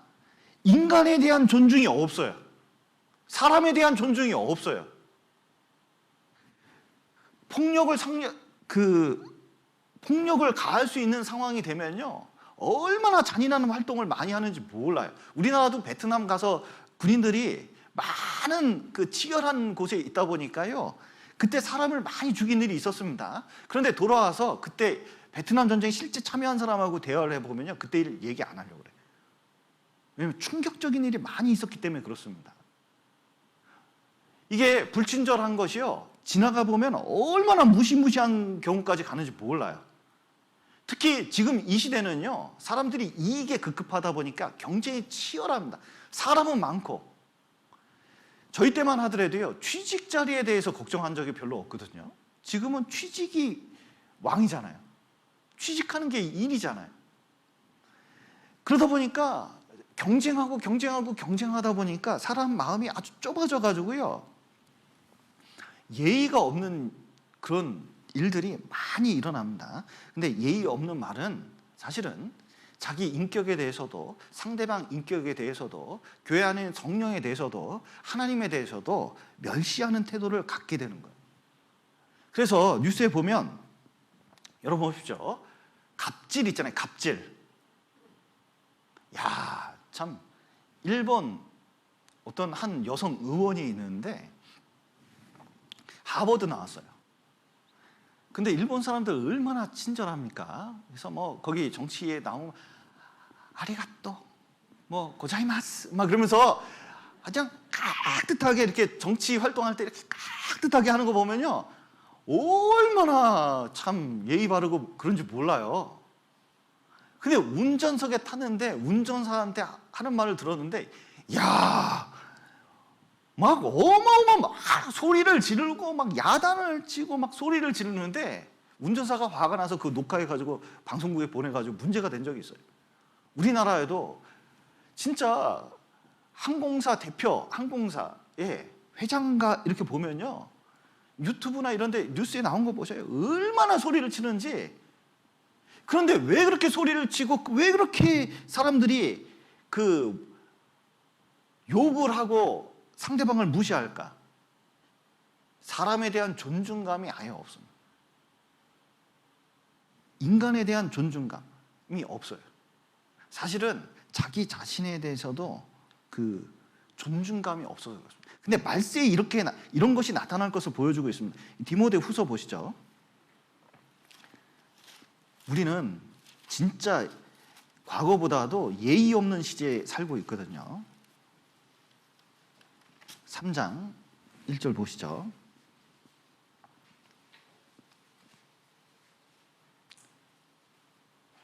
Speaker 1: 인간에 대한 존중이 없어요. 사람에 대한 존중이 없어요. 폭력을 가할 수 있는 상황이 되면요, 얼마나 잔인한 활동을 많이 하는지 몰라요. 우리나라도 베트남 가서 군인들이 많은 치열한 곳에 있다 보니까요, 그때 사람을 많이 죽인 일이 있었습니다. 그런데 돌아와서 그때 베트남 전쟁에 실제 참여한 사람하고 대화를 해보면요, 그때 일 얘기 안 하려고 그래요. 왜냐하면 충격적인 일이 많이 있었기 때문에 그렇습니다. 이게 불친절한 것이요, 지나가 보면 얼마나 무시무시한 경우까지 가는지 몰라요. 특히 지금 이 시대는요, 사람들이 이익에 급급하다 보니까 경쟁이 치열합니다. 사람은 많고. 저희 때만 하더라도요, 취직 자리에 대해서 걱정한 적이 별로 없거든요. 지금은 취직이 왕이잖아요. 취직하는 게 일이잖아요. 그러다 보니까 경쟁하다 보니까 사람 마음이 아주 좁아져 가지고요, 예의가 없는 그런 일들이 많이 일어납니다. 근데 예의 없는 말은 사실은 자기 인격에 대해서도, 상대방 인격에 대해서도, 교회 안에 성령에 대해서도, 하나님에 대해서도 멸시하는 태도를 갖게 되는 거예요. 그래서 뉴스에 보면, 여러분 보십시오, 갑질 있잖아요. 갑질. 야, 참, 일본 어떤 한 여성 의원이 있는데 하버드 나왔어요. 근데 일본 사람들 얼마나 친절합니까? 그래서 거기 정치에 나오면 아리가또, 고자이마스 막 그러면서 그냥 깍듯하게 이렇게 정치 활동할 때 이렇게 깍듯하게 하는 거 보면요, 얼마나 참 예의 바르고 그런지 몰라요. 근데 운전석에 탔는데 운전사한테 하는 말을 들었는데, 야, 막 어마어마한 소리를 지르고 막 야단을 치고 막 소리를 지르는데, 운전사가 화가 나서 그 녹화해가지고 방송국에 보내가지고 문제가 된 적이 있어요. 우리나라에도 진짜 항공사 대표, 항공사의 회장가 이렇게 보면요, 유튜브나 이런 데 뉴스에 나온 거 보셔요. 얼마나 소리를 치는지. 그런데 왜 그렇게 소리를 치고 왜 그렇게 사람들이 욕을 하고 상대방을 무시할까? 사람에 대한 존중감이 아예 없습니다. 인간에 대한 존중감이 없어요. 사실은 자기 자신에 대해서도 존중감이 없어서 그렇습니다. 근데 말세에 이런 것이 나타날 것을 보여주고 있습니다. 디모데 후서 보시죠. 우리는 진짜 과거보다도 예의 없는 시대에 살고 있거든요. 3장 1절 보시죠.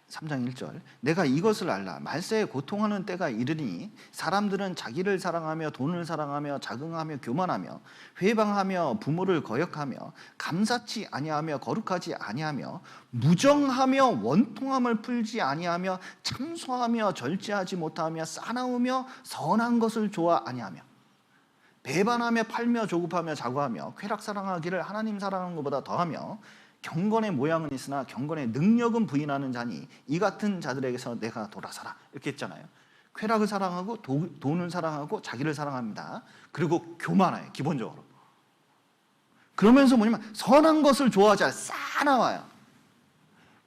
Speaker 1: 3장 1절. 내가 이것을 알라. 말세에 고통하는 때가 이르니 사람들은 자기를 사랑하며 돈을 사랑하며 자긍하며 교만하며 회방하며 부모를 거역하며 감사치 아니하며 거룩하지 아니하며 무정하며 원통함을 풀지 아니하며 참소하며 절제하지 못하며 싸나우며 선한 것을 좋아 아니하며 배반하며 팔며 조급하며 자고하며 쾌락 사랑하기를 하나님 사랑하는 것보다 더하며 경건의 모양은 있으나 경건의 능력은 부인하는 자니 이 같은 자들에게서 내가 돌아서라, 이렇게 했잖아요. 쾌락을 사랑하고 돈을 사랑하고 자기를 사랑합니다. 그리고 교만해요, 기본적으로. 그러면서 뭐냐면 선한 것을 좋아하지 않아. 싸나워요.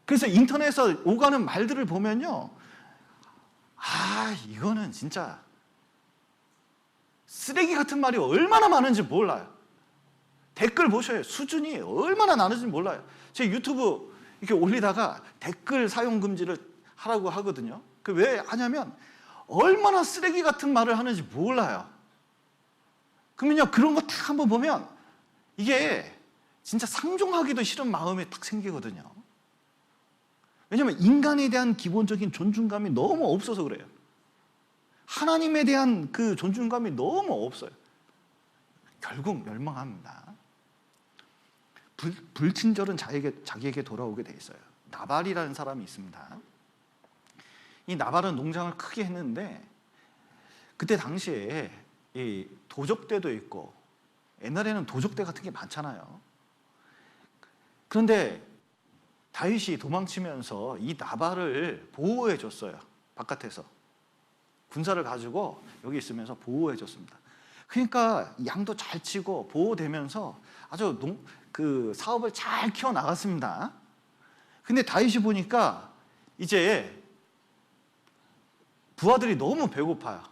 Speaker 1: 그래서 인터넷에서 오가는 말들을 보면요, 이거는 진짜 쓰레기 같은 말이 얼마나 많은지 몰라요. 댓글 보셔요. 수준이 얼마나 나는지 몰라요. 제 유튜브 이렇게 올리다가 댓글 사용 금지를 하라고 하거든요. 그 왜 하냐면 얼마나 쓰레기 같은 말을 하는지 몰라요. 그러면요, 그런 거 다 한번 보면 이게 진짜 상종하기도 싫은 마음이 딱 생기거든요. 왜냐하면 인간에 대한 기본적인 존중감이 너무 없어서 그래요. 하나님에 대한 그 존중감이 너무 없어요. 결국 멸망합니다. 불친절은 자기에게 돌아오게 돼 있어요. 나발이라는 사람이 있습니다. 이 나발은 농장을 크게 했는데 그때 당시에 이 도적대도 있고, 옛날에는 도적대 같은 게 많잖아요. 그런데 다윗이 도망치면서 이 나발을 보호해 줬어요. 바깥에서 군사를 가지고 여기 있으면서 보호해 줬습니다. 그러니까 양도 잘 치고 보호되면서 아주 그 사업을 잘 키워 나갔습니다. 근데 다윗이 보니까 이제 부하들이 너무 배고파요.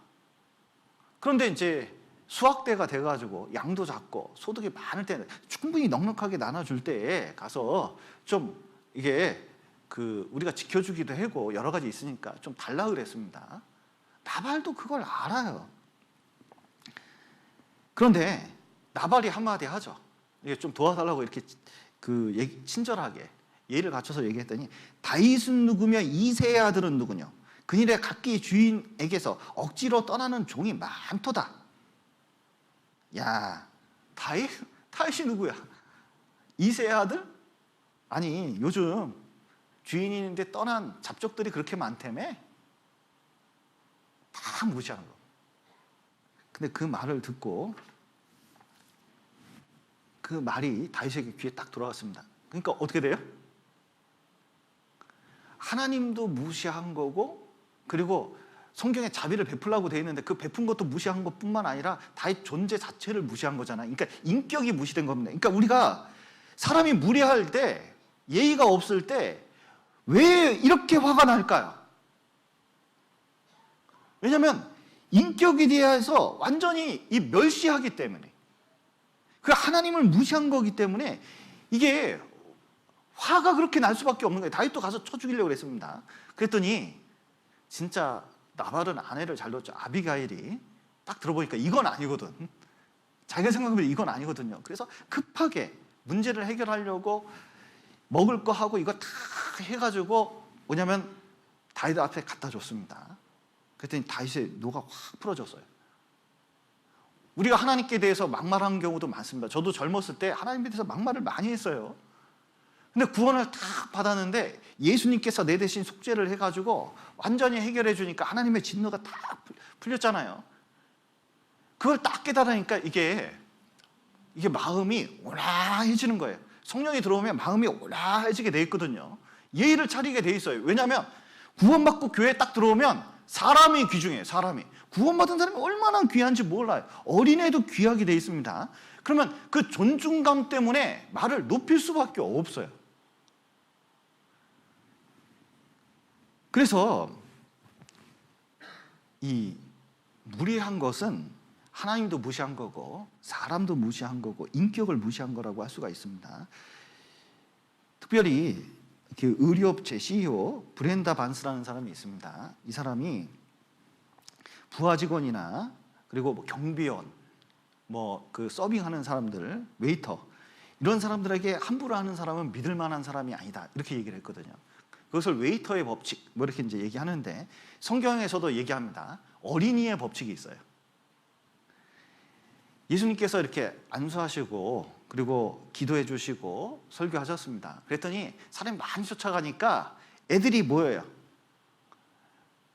Speaker 1: 그런데 이제 수확대가 돼가지고 양도 작고 소득이 많을 때 충분히 넉넉하게 나눠줄 때에 가서 좀 이게 그 우리가 지켜주기도 하고 여러 가지 있으니까 좀 달라 그랬습니다. 나발도 그걸 알아요. 그런데 나발이 한마디 하죠. 이게 좀 도와달라고 이렇게 친절하게 예를 갖춰서 얘기했더니, 다윗은 누구며 이새의 아들은 누구냐? 그일에 각기 주인에게서 억지로 떠나는 종이 많도다. 야, 다윗이 누구야? 이새의 아들? 아니, 요즘 주인인데 떠난 잡족들이 그렇게 많다며? 다 무시하는 거. 근데 그 말을 듣고 그 말이 다윗에게 귀에 딱 돌아왔습니다. 그러니까 어떻게 돼요? 하나님도 무시한 거고, 그리고 성경에 자비를 베풀라고 되어 있는데 그 베푼 것도 무시한 것뿐만 아니라 다윗 존재 자체를 무시한 거잖아요. 그러니까 인격이 무시된 겁니다. 그러니까 우리가 사람이 무례할 때, 예의가 없을 때 왜 이렇게 화가 날까요? 왜냐하면 인격에 대해서 완전히 멸시하기 때문에, 그 하나님을 무시한 거기 때문에 이게 화가 그렇게 날 수밖에 없는 거예요. 다윗도 가서 쳐 죽이려고 그랬습니다. 그랬더니 진짜 나발은 아내를 잘 뒀죠. 아비가일이 딱 들어보니까 이건 아니거든. 자기가 생각하면 이건 아니거든요. 그래서 급하게 문제를 해결하려고 먹을 거 하고 이거 다 해가지고 뭐냐면 다윗 앞에 갖다 줬습니다. 그랬더니 다윗의 노가 확 풀어졌어요. 우리가 하나님께 대해서 막말하는 경우도 많습니다. 저도 젊었을 때 하나님에 대해서 막말을 많이 했어요. 근데 구원을 딱 받았는데 예수님께서 내 대신 속죄를 해가지고 완전히 해결해 주니까 하나님의 진노가 딱 풀렸잖아요. 그걸 딱 깨달으니까 이게 마음이 온화해지는 거예요. 성령이 들어오면 마음이 온화해지게 돼 있거든요. 예의를 차리게 돼 있어요. 왜냐하면 구원받고 교회에 딱 들어오면 사람이 귀중해요. 사람이 구원받은 사람이 얼마나 귀한지 몰라요. 어린애도 귀하게 돼 있습니다. 그러면 그 존중감 때문에 말을 높일 수밖에 없어요. 그래서 이 무례한 것은 하나님도 무시한 거고 사람도 무시한 거고 인격을 무시한 거라고 할 수가 있습니다. 특별히 그 의류업체 CEO 브렌다 반스라는 사람이 있습니다. 이 사람이 부하 직원이나 그리고 뭐 경비원, 뭐 그 서빙하는 사람들, 웨이터 이런 사람들에게 함부로 하는 사람은 믿을 만한 사람이 아니다 이렇게 얘기를 했거든요. 그것을 웨이터의 법칙 뭐 이렇게 이제 얘기하는데 성경에서도 얘기합니다. 어린이의 법칙이 있어요. 예수님께서 이렇게 안수하시고 그리고 기도해 주시고 설교하셨습니다. 그랬더니 사람이 많이 쫓아가니까 애들이 모여요.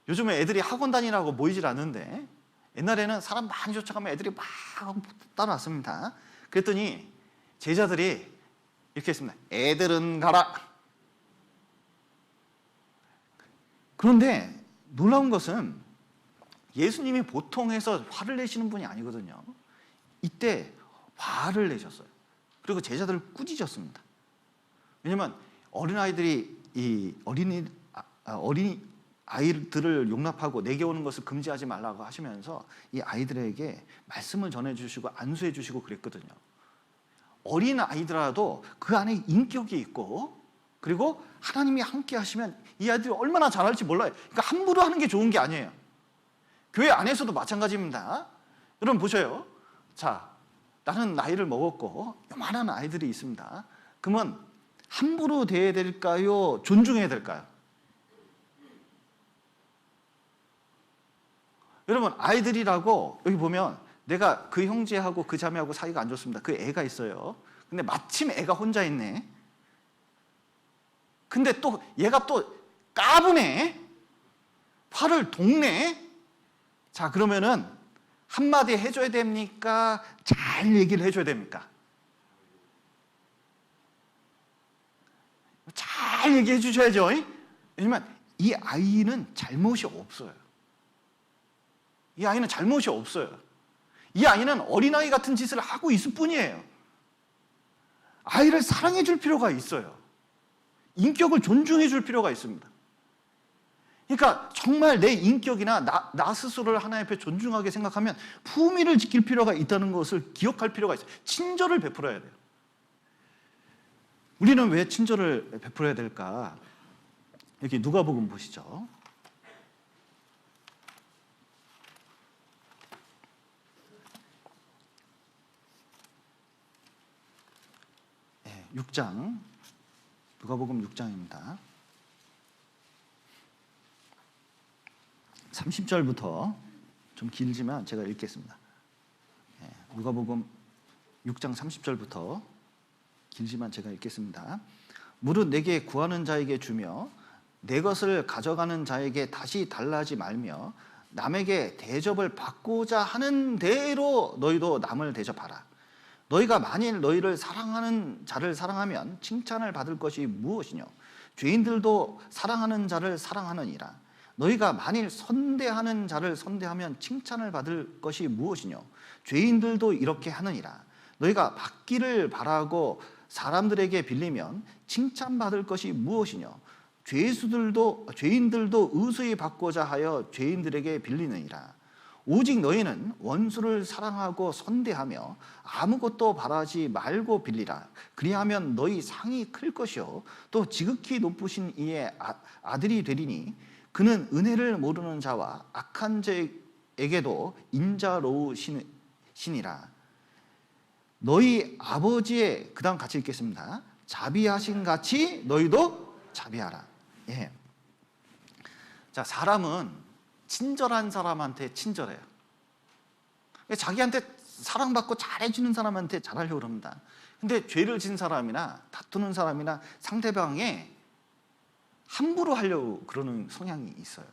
Speaker 1: 요즘에 애들이 학원 다니라고 모이질 않는데 옛날에는 사람 많이 쫓아가면 애들이 막 따라왔습니다. 그랬더니 제자들이 이렇게 했습니다. 애들은 가라. 그런데 놀라운 것은 예수님이 보통 해서 화를 내시는 분이 아니거든요. 이때 화를 내셨어요. 그리고 그리고 제자들을 꾸짖었습니다. 왜냐하면 어린아이들이 이 어린이 아이들을 용납하고 내게 오는 것을 금지하지 말라고 하시면서 이 아이들에게 말씀을 전해주시고 안수해주시고 그랬거든요. 어린 아이들라도 그 안에 인격이 있고, 그리고 하나님이 함께 하시면 이 아이들이 얼마나 잘할지 몰라요. 그러니까 함부로 하는 게 좋은 게 아니에요. 교회 안에서도 마찬가지입니다. 여러분 보셔요. 자, 나는 나이를 먹었고 요만한 아이들이 있습니다. 그러면 함부로 대해야 될까요? 존중해야 될까요? 여러분, 아이들이라고 여기 보면 내가 그 형제하고 그 자매하고 사이가 안 좋습니다. 그 애가 있어요. 근데 마침 애가 혼자 있네. 근데 또 얘가 또 까부네. 화를 동네. 자, 그러면은 한마디 해줘야 됩니까? 잘 얘기를 해줘야 됩니까? 잘 얘기해 주셔야죠. 왜냐면 이 아이는 잘못이 없어요. 이 아이는 잘못이 없어요. 이 아이는 어린아이 같은 짓을 하고 있을 뿐이에요. 아이를 사랑해 줄 필요가 있어요. 인격을 존중해 줄 필요가 있습니다. 그러니까 정말 내 인격이나 나 스스로를 하나님 앞에 존중하게 생각하면 품위를 지킬 필요가 있다는 것을 기억할 필요가 있어요. 친절을 베풀어야 돼요. 우리는 왜 친절을 베풀어야 될까? 여기 누가복음 보시죠. 네, 6장, 누가복음 6장입니다. 30절부터 좀 길지만 제가 읽겠습니다. 네, 누가복음 6장 30절부터 길지만 제가 읽겠습니다. 무릇 내게 구하는 자에게 주며 내 것을 가져가는 자에게 다시 달라하지 말며 남에게 대접을 받고자 하는 대로 너희도 남을 대접하라. 너희가 만일 너희를 사랑하는 자를 사랑하면 칭찬을 받을 것이 무엇이뇨? 죄인들도 사랑하는 자를 사랑하느니라. 너희가 만일 선대하는 자를 선대하면 칭찬을 받을 것이 무엇이뇨? 죄인들도 이렇게 하느니라. 너희가 받기를 바라고 사람들에게 빌리면 칭찬받을 것이 무엇이뇨? 죄인들도 의수히 받고자 하여 죄인들에게 빌리느니라. 오직 너희는 원수를 사랑하고 선대하며 아무것도 바라지 말고 빌리라. 그리하면 너희 상이 클 것이요 또 지극히 높으신 이의 아들이 되리니 그는 은혜를 모르는 자와 악한 자에게도 인자로우시니라. 너희 아버지의, 그 다음 같이 읽겠습니다. 자비하신 같이 너희도 자비하라. 예. 자, 사람은 친절한 사람한테 친절해요. 자기한테 사랑받고 잘해주는 사람한테 잘하려고 그럽니다. 근데 죄를 진 사람이나 다투는 사람이나 상대방에 함부로 하려고 그러는 성향이 있어요.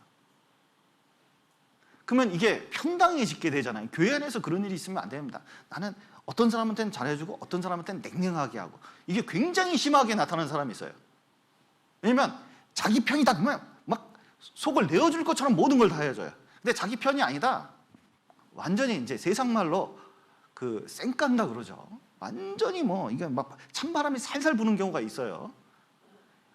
Speaker 1: 그러면 이게 평당해지게 되잖아요. 교회 안에서 그런 일이 있으면 안 됩니다. 나는 어떤 사람한테는 잘해주고 어떤 사람한테는 냉랭하게 하고, 이게 굉장히 심하게 나타나는 사람이 있어요. 왜냐면 자기 편이다 그러면 막 속을 내어줄 것처럼 모든 걸 다 해줘요. 근데 자기 편이 아니다. 완전히 이제 세상 말로 그 쌩깐다 그러죠. 완전히 뭐 이게 막 찬바람이 살살 부는 경우가 있어요.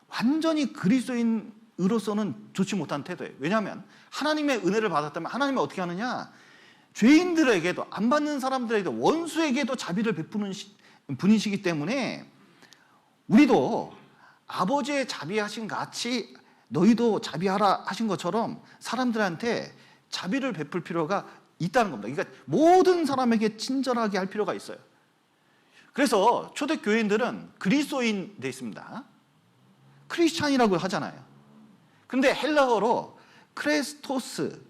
Speaker 1: 완전히 그리스도인으로서는 좋지 못한 태도예요. 왜냐하면 하나님의 은혜를 받았다면 하나님이 어떻게 하느냐? 죄인들에게도, 안 받는 사람들에게도, 원수에게도 자비를 베푸는 분이시기 때문에 우리도 아버지의 자비하신 같이 너희도 자비하라 하신 것처럼 사람들한테 자비를 베풀 필요가 있다는 겁니다. 그러니까 모든 사람에게 친절하게 할 필요가 있어요. 그래서 초대교인들은 그리스도인 돼 있습니다. 크리스찬이라고 하잖아요. 근데 헬라어로 크레스토스,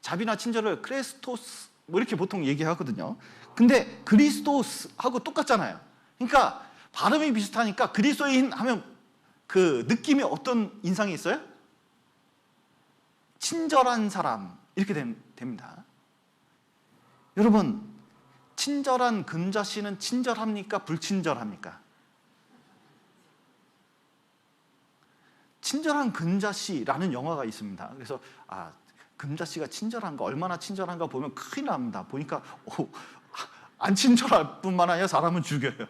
Speaker 1: 자비나 친절을 크레스토스 뭐 이렇게 보통 얘기하거든요. 근데 그리스도스하고 똑같잖아요. 그러니까 발음이 비슷하니까 그리스도인 하면 그 느낌이 어떤 인상이 있어요? 친절한 사람 이렇게 됩니다. 여러분, 친절한 금자씨는 친절합니까? 불친절합니까? 친절한 금자씨라는 영화가 있습니다. 그래서 금자씨가 친절한가, 얼마나 친절한가 보면 큰일 납니다. 보니까 안 친절할 뿐만 아니라 사람은 죽여요.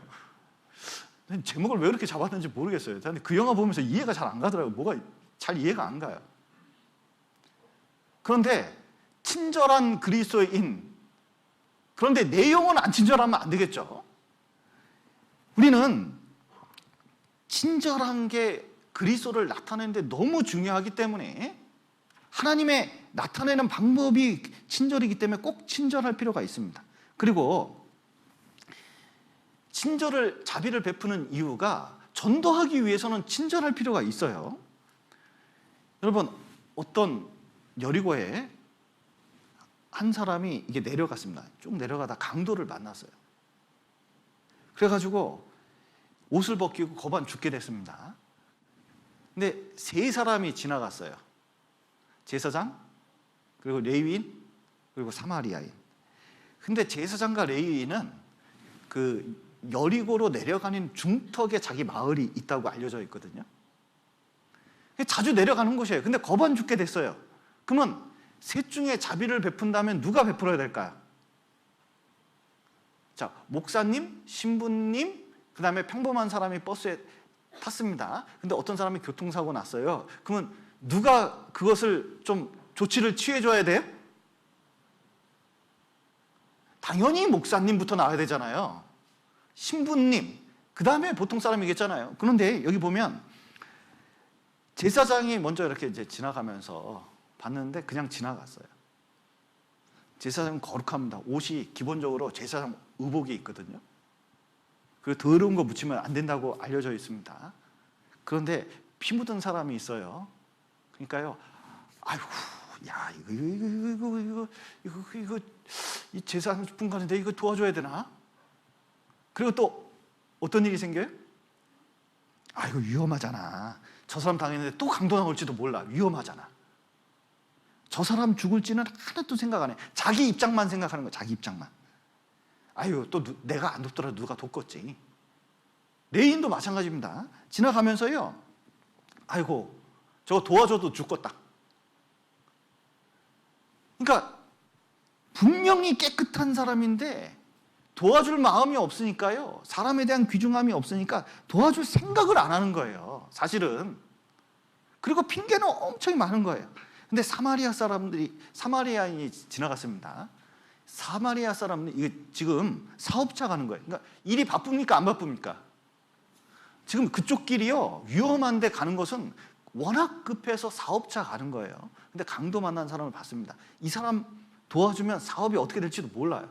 Speaker 1: 제목을 왜 이렇게 잡았는지 모르겠어요. 근데 그 영화 보면서 이해가 잘 안 가더라고요. 뭐가 잘 이해가 안 가요. 그런데 친절한 그리스도인, 그런데 내용은 안 친절하면 안 되겠죠. 우리는 친절한 게 그리스도를 나타내는데 너무 중요하기 때문에, 하나님의 나타내는 방법이 친절이기 때문에 꼭 친절할 필요가 있습니다. 그리고 자비를 베푸는 이유가 전도하기 위해서는 친절할 필요가 있어요. 여러분, 어떤 여리고에 한 사람이 이게 내려갔습니다. 쭉 내려가다 강도를 만났어요. 그래가지고 옷을 벗기고 거반 죽게 됐습니다. 근데 세 사람이 지나갔어요. 제사장, 그리고 레위인, 그리고 사마리아인. 근데 제사장과 레위인은 그 여리고로 내려가는 중턱에 자기 마을이 있다고 알려져 있거든요. 자주 내려가는 곳이에요. 근데 거반 죽게 됐어요. 그러면 셋 중에 자비를 베푼다면 누가 베풀어야 될까요? 자, 목사님, 신부님, 그 다음에 평범한 사람이 버스에 탔습니다. 근데 어떤 사람이 교통사고 났어요. 그러면 누가 그것을 좀 조치를 취해줘야 돼요? 당연히 목사님부터 나와야 되잖아요. 신부님, 그 다음에 보통 사람이겠잖아요. 그런데 여기 보면 제사장이 먼저 이렇게 이제 지나가면서 봤는데 그냥 지나갔어요. 제사장은 거룩합니다. 옷이 기본적으로 제사장 의복이 있거든요. 그리고 더러운 거 묻히면 안 된다고 알려져 있습니다. 그런데 피 묻은 사람이 있어요. 그러니까요, 아이고, 야, 이거 이 제사장 분 가는데 이거 도와줘야 되나? 그리고 또 어떤 일이 생겨요? 아, 이거 위험하잖아. 저 사람 당했는데 또 강도 나올지도 몰라. 위험하잖아. 저 사람 죽을지는 하나도 생각 안 해. 자기 입장만 생각하는 거야. 자기 입장만. 아유, 또 내가 안 돕더라도 누가 돕겠지. 레인도 마찬가지입니다. 지나가면서요, 아이고, 저거 도와줘도 죽겠다. 그러니까 분명히 깨끗한 사람인데 도와줄 마음이 없으니까요, 사람에 대한 귀중함이 없으니까 도와줄 생각을 안 하는 거예요, 사실은. 그리고 핑계는 엄청 많은 거예요. 근데 사마리아인이 지나갔습니다. 사마리아 사람은 이게 지금 사업차 가는 거예요. 그러니까 일이 바쁩니까, 안 바쁩니까? 지금 그쪽 길이요, 위험한데 가는 것은 워낙 급해서 사업차 가는 거예요. 근데 강도 만난 사람을 봤습니다. 이 사람 도와주면 사업이 어떻게 될지도 몰라요.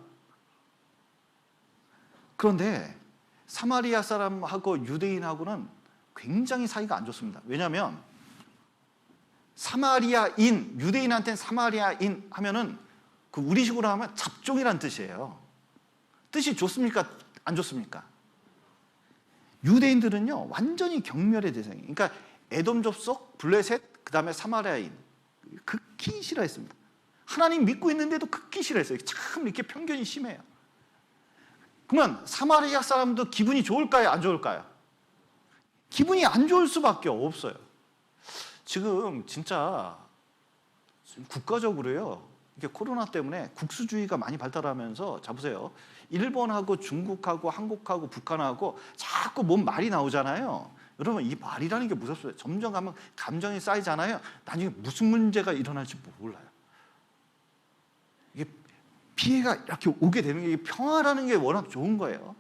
Speaker 1: 그런데 사마리아 사람하고 유대인하고는 굉장히 사이가 안 좋습니다. 왜냐하면 사마리아인, 유대인한테는 사마리아인 하면은 그 우리식으로 하면 잡종이란 뜻이에요. 뜻이 좋습니까? 안 좋습니까? 유대인들은요, 완전히 경멸의 대상이에요. 그러니까 에돔 족속, 블레셋, 그 다음에 사마리아인, 극히 싫어했습니다. 하나님 믿고 있는데도 극히 싫어했어요. 참 이렇게 편견이 심해요. 그러면 사마리아 사람도 기분이 좋을까요, 안 좋을까요? 기분이 안 좋을 수밖에 없어요. 지금 진짜 국가적으로요, 이게 코로나 때문에 국수주의가 많이 발달하면서, 자 보세요, 일본하고 중국하고 한국하고 북한하고 자꾸 뭔 말이 나오잖아요. 여러분, 이 말이라는 게 무섭어요. 점점 가면 감정이 쌓이잖아요. 나중에 무슨 문제가 일어날지 몰라요. 이게 피해가 이렇게 오게 되는 게, 평화라는 게 워낙 좋은 거예요.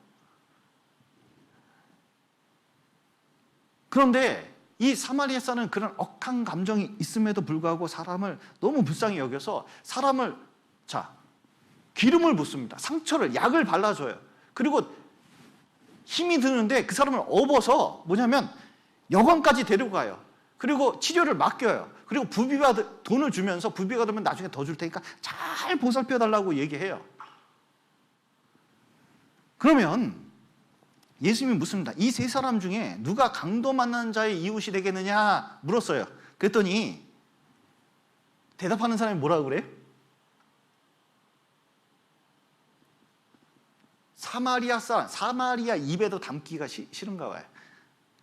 Speaker 1: 그런데 이 사마리아사는 그런 억한 감정이 있음에도 불구하고 사람을 너무 불쌍히 여겨서 사람을, 기름을 붓습니다. 상처를, 약을 발라줘요. 그리고 힘이 드는데 그 사람을 업어서 뭐냐면 여관까지 데리고 가요. 그리고 치료를 맡겨요. 그리고 돈을 주면서 부비가 되면 나중에 더 줄 테니까 잘 보살펴 달라고 얘기해요. 그러면 예수님이 묻습니다. 이 세 사람 중에 누가 강도 만난 자의 이웃이 되겠느냐 물었어요. 그랬더니 대답하는 사람이 뭐라고 그래요? 사마리아 입에도 담기가 싫은가 봐요.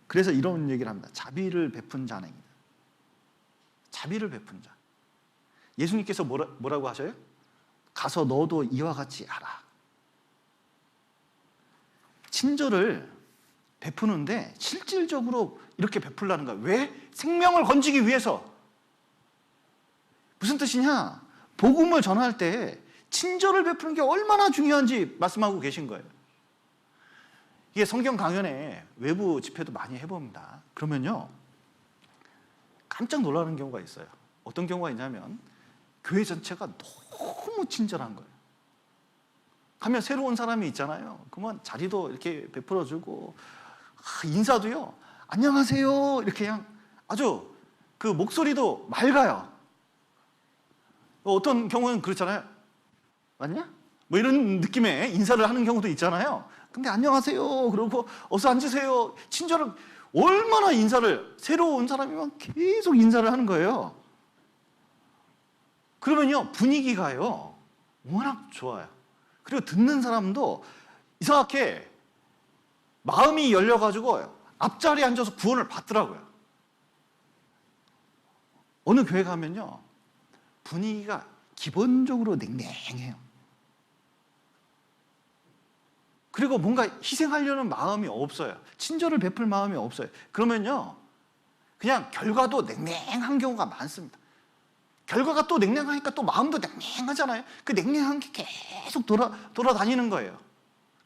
Speaker 1: 그래서 이런 얘기를 합니다. 자비를 베푼 자는, 자비를 베푼 자. 예수님께서 뭐라고 하셔요? 가서 너도 이와 같이 하라. 친절을 베푸는데 실질적으로 이렇게 베풀라는 거야. 왜? 생명을 건지기 위해서. 무슨 뜻이냐? 복음을 전할 때 친절을 베푸는 게 얼마나 중요한지 말씀하고 계신 거예요. 이게 성경 강연에 외부 집회도 많이 해봅니다. 그러면요, 깜짝 놀라는 경우가 있어요. 어떤 경우가 있냐면 교회 전체가 너무 친절한 거예요. 가면 새로운 사람이 있잖아요. 그러면 자리도 이렇게 베풀어주고, 인사도요, 안녕하세요, 이렇게 그냥 아주 그 목소리도 맑아요. 어떤 경우는 그렇잖아요. 맞냐? 뭐 이런 느낌의 인사를 하는 경우도 있잖아요. 근데 안녕하세요, 그러고 어서 앉으세요. 친절을, 얼마나 인사를, 새로 온 사람이면 계속 인사를 하는 거예요. 그러면요, 분위기가요, 워낙 좋아요. 그리고 듣는 사람도 이상하게 마음이 열려가지고 앞자리에 앉아서 구원을 받더라고요. 어느 교회 가면요, 분위기가 기본적으로 냉랭해요. 그리고 뭔가 희생하려는 마음이 없어요. 친절을 베풀 마음이 없어요. 그러면요, 그냥 결과도 냉랭한 경우가 많습니다. 결과가 또 냉랭하니까 또 마음도 냉랭하잖아요. 그 냉랭한 게 계속 돌아다니는 거예요.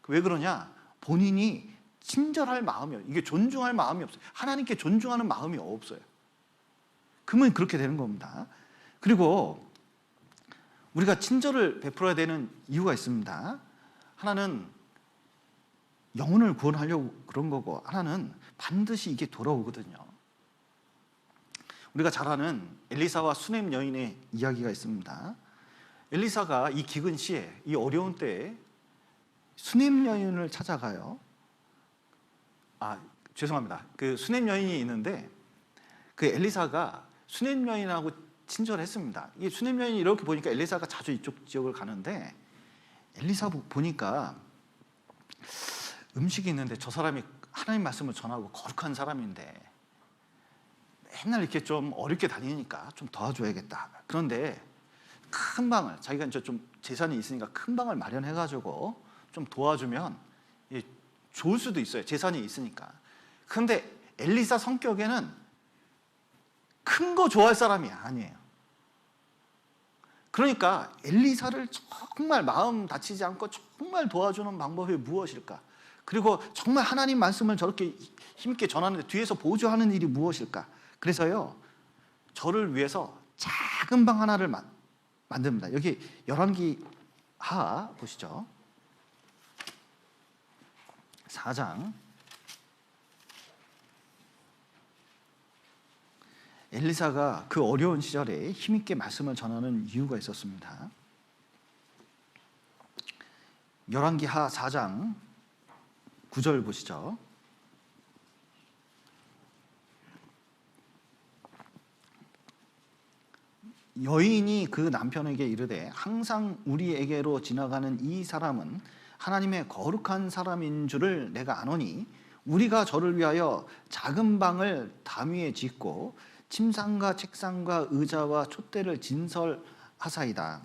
Speaker 1: 왜 그러냐? 본인이 친절할 마음이, 이게 존중할 마음이 없어요. 하나님께 존중하는 마음이 없어요. 그러면 그렇게 되는 겁니다. 그리고 우리가 친절을 베풀어야 되는 이유가 있습니다. 하나는 영혼을 구원하려고 그런 거고, 하나는 반드시 이게 돌아오거든요. 우리가 잘 아는 엘리사와 수넴 여인의 이야기가 있습니다. 엘리사가 이 기근 시에, 이 어려운 때에 수넴 여인을 찾아가요. 죄송합니다. 그 수넴 여인이 있는데, 그 엘리사가 수넴 여인하고 친절했습니다. 이 수넴 여인이 이렇게 보니까 엘리사가 자주 이쪽 지역을 가는데, 엘리사 보니까 음식이 있는데 저 사람이 하나님 말씀을 전하고 거룩한 사람인데 맨날 이렇게 좀 어렵게 다니니까 좀 도와줘야겠다. 그런데 큰 방을, 자기가 이제 좀 재산이 있으니까 큰 방을 마련해가지고 좀 도와주면 좋을 수도 있어요. 재산이 있으니까. 그런데 엘리사 성격에는 큰 거 좋아할 사람이 아니에요. 그러니까 엘리사를 정말 마음 다치지 않고 정말 도와주는 방법이 무엇일까? 그리고 정말 하나님 말씀을 저렇게 힘있게 전하는데 뒤에서 보조하는 일이 무엇일까? 그래서요, 저를 위해서 작은 방 하나를 만듭니다. 여기 열왕기하 보시죠. 4장. 엘리사가 그 어려운 시절에 힘있게 말씀을 전하는 이유가 있었습니다. 열왕기하 4장 9절 보시죠. 여인이 그 남편에게 이르되 항상 우리에게로 지나가는 이 사람은 하나님의 거룩한 사람인 줄을 내가 아노니 우리가 저를 위하여 작은 방을 담 위에 짓고 침상과 책상과 의자와 촛대를 진설하사이다.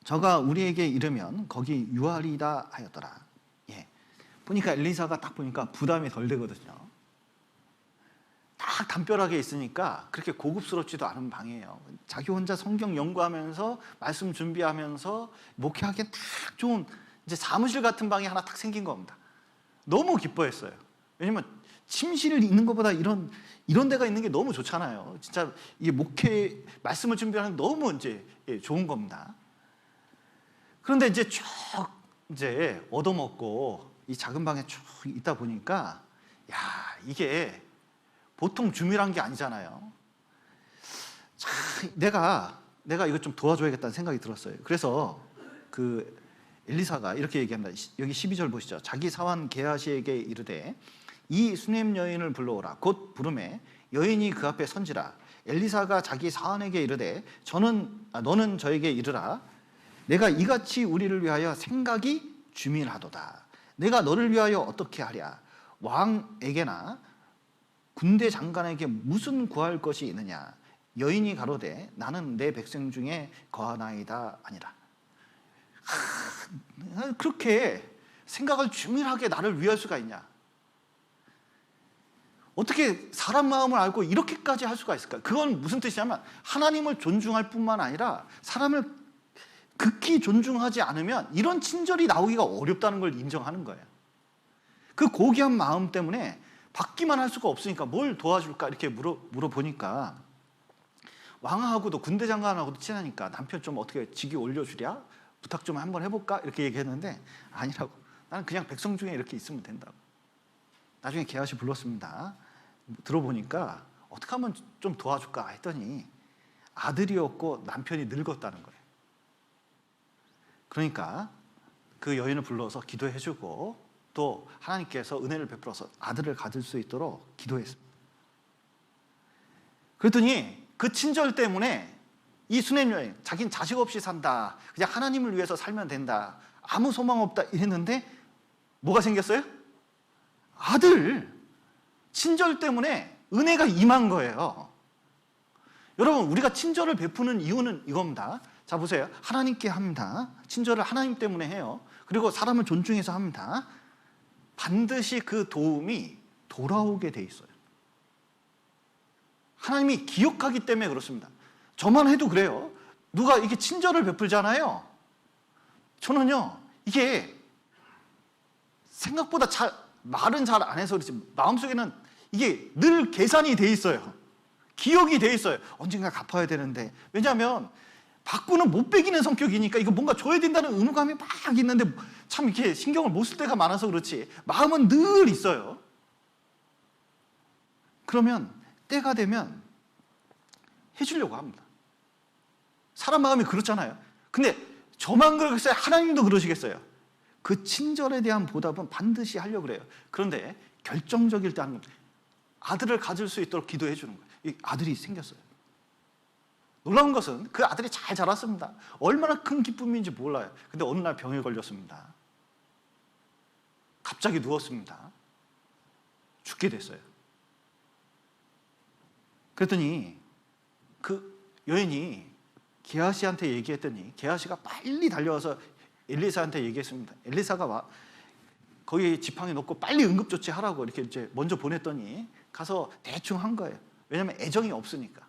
Speaker 1: 저가 우리에게 이르면 거기 유하리다 하였더라. 보니까 엘리사가 딱 보니까 부담이 덜 되거든요. 딱 담벼락에 있으니까 그렇게 고급스럽지도 않은 방이에요. 자기 혼자 성경 연구하면서 말씀 준비하면서 목회하기엔 딱 좋은 이제 사무실 같은 방이 하나 딱 생긴 겁니다. 너무 기뻐했어요. 왜냐면 침실이 있는 것보다 이런 데가 있는 게 너무 좋잖아요. 진짜 이게 목회 말씀을 준비하는 너무 이제 좋은 겁니다. 그런데 이제 쭉 이제 얻어먹고 이 작은 방에 쭉 있다 보니까 이게 보통 주밀한 게 아니잖아요. 내가 이거 좀 도와줘야겠다는 생각이 들었어요. 그래서 그 엘리사가 이렇게 얘기합니다. 여기 12절 보시죠. 자기 사환 게하시에게 이르되 이 수넴 여인을 불러오라. 곧 부르매 여인이 그 앞에 선지라. 엘리사가 자기 사환에게 이르되 너는 저에게 이르라. 내가 이같이 우리를 위하여 생각이 주밀하도다. 내가 너를 위하여 어떻게 하랴? 왕에게나 군대 장관에게 무슨 구할 것이 있느냐? 여인이 가로되 나는 내 백성 중에 거하나이다 아니라. 그렇게 생각을 주밀하게 나를 위할 수가 있냐? 어떻게 사람 마음을 알고 이렇게까지 할 수가 있을까? 그건 무슨 뜻이냐면 하나님을 존중할 뿐만 아니라 사람을 극히 존중하지 않으면 이런 친절이 나오기가 어렵다는 걸 인정하는 거예요. 그 고귀한 마음 때문에 받기만 할 수가 없으니까 뭘 도와줄까 이렇게 물어보니까 왕하고도 군대 장관하고도 친하니까 남편 좀 어떻게 직위 올려주랴? 부탁 좀 한번 해볼까? 이렇게 얘기했는데 아니라고. 나는 그냥 백성 중에 이렇게 있으면 된다고. 나중에 게하시 불렀습니다. 들어보니까 어떻게 하면 좀 도와줄까 했더니 아들이었고 남편이 늙었다는 거예요. 그러니까 그 여인을 불러서 기도해주고 또 하나님께서 은혜를 베풀어서 아들을 가질 수 있도록 기도했습니다. 그랬더니 그 친절 때문에 이 수냄 여인, 자기는 자식 없이 산다, 그냥 하나님을 위해서 살면 된다, 아무 소망 없다 이랬는데 뭐가 생겼어요? 아들. 친절 때문에 은혜가 임한 거예요. 여러분, 우리가 친절을 베푸는 이유는 이겁니다. 자, 보세요. 하나님께 합니다. 친절을 하나님 때문에 해요. 그리고 사람을 존중해서 합니다. 반드시 그 도움이 돌아오게 돼 있어요. 하나님이 기억하기 때문에 그렇습니다. 저만 해도 그래요. 누가 이게 친절을 베풀잖아요. 저는요, 이게 생각보다 말은 잘 안 해서 그렇지 마음속에는 이게 늘 계산이 돼 있어요. 기억이 돼 있어요. 언젠가 갚아야 되는데. 왜냐하면 받고는 못 빼기는 성격이니까 이거 뭔가 줘야 된다는 의무감이 막 있는데 참 이렇게 신경을 못 쓸 때가 많아서 그렇지 마음은 늘 있어요. 그러면 때가 되면 해주려고 합니다. 사람 마음이 그렇잖아요. 근데 저만 그러겠어요? 하나님도 그러시겠어요? 그 친절에 대한 보답은 반드시 하려고 그래요. 그런데 결정적일 때 하는 아들을 가질 수 있도록 기도해 주는 거예요. 이 아들이 생겼어요. 놀라운 것은 그 아들이 잘 자랐습니다. 얼마나 큰 기쁨인지 몰라요. 근데 어느 날 병에 걸렸습니다. 갑자기 누웠습니다. 죽게 됐어요. 그랬더니 그 여인이 게하시한테 얘기했더니 게하시가 빨리 달려와서 엘리사한테 얘기했습니다. 엘리사가 거기 지팡이 놓고 빨리 응급조치하라고 이렇게 이제 먼저 보냈더니 가서 대충 한 거예요. 왜냐하면 애정이 없으니까.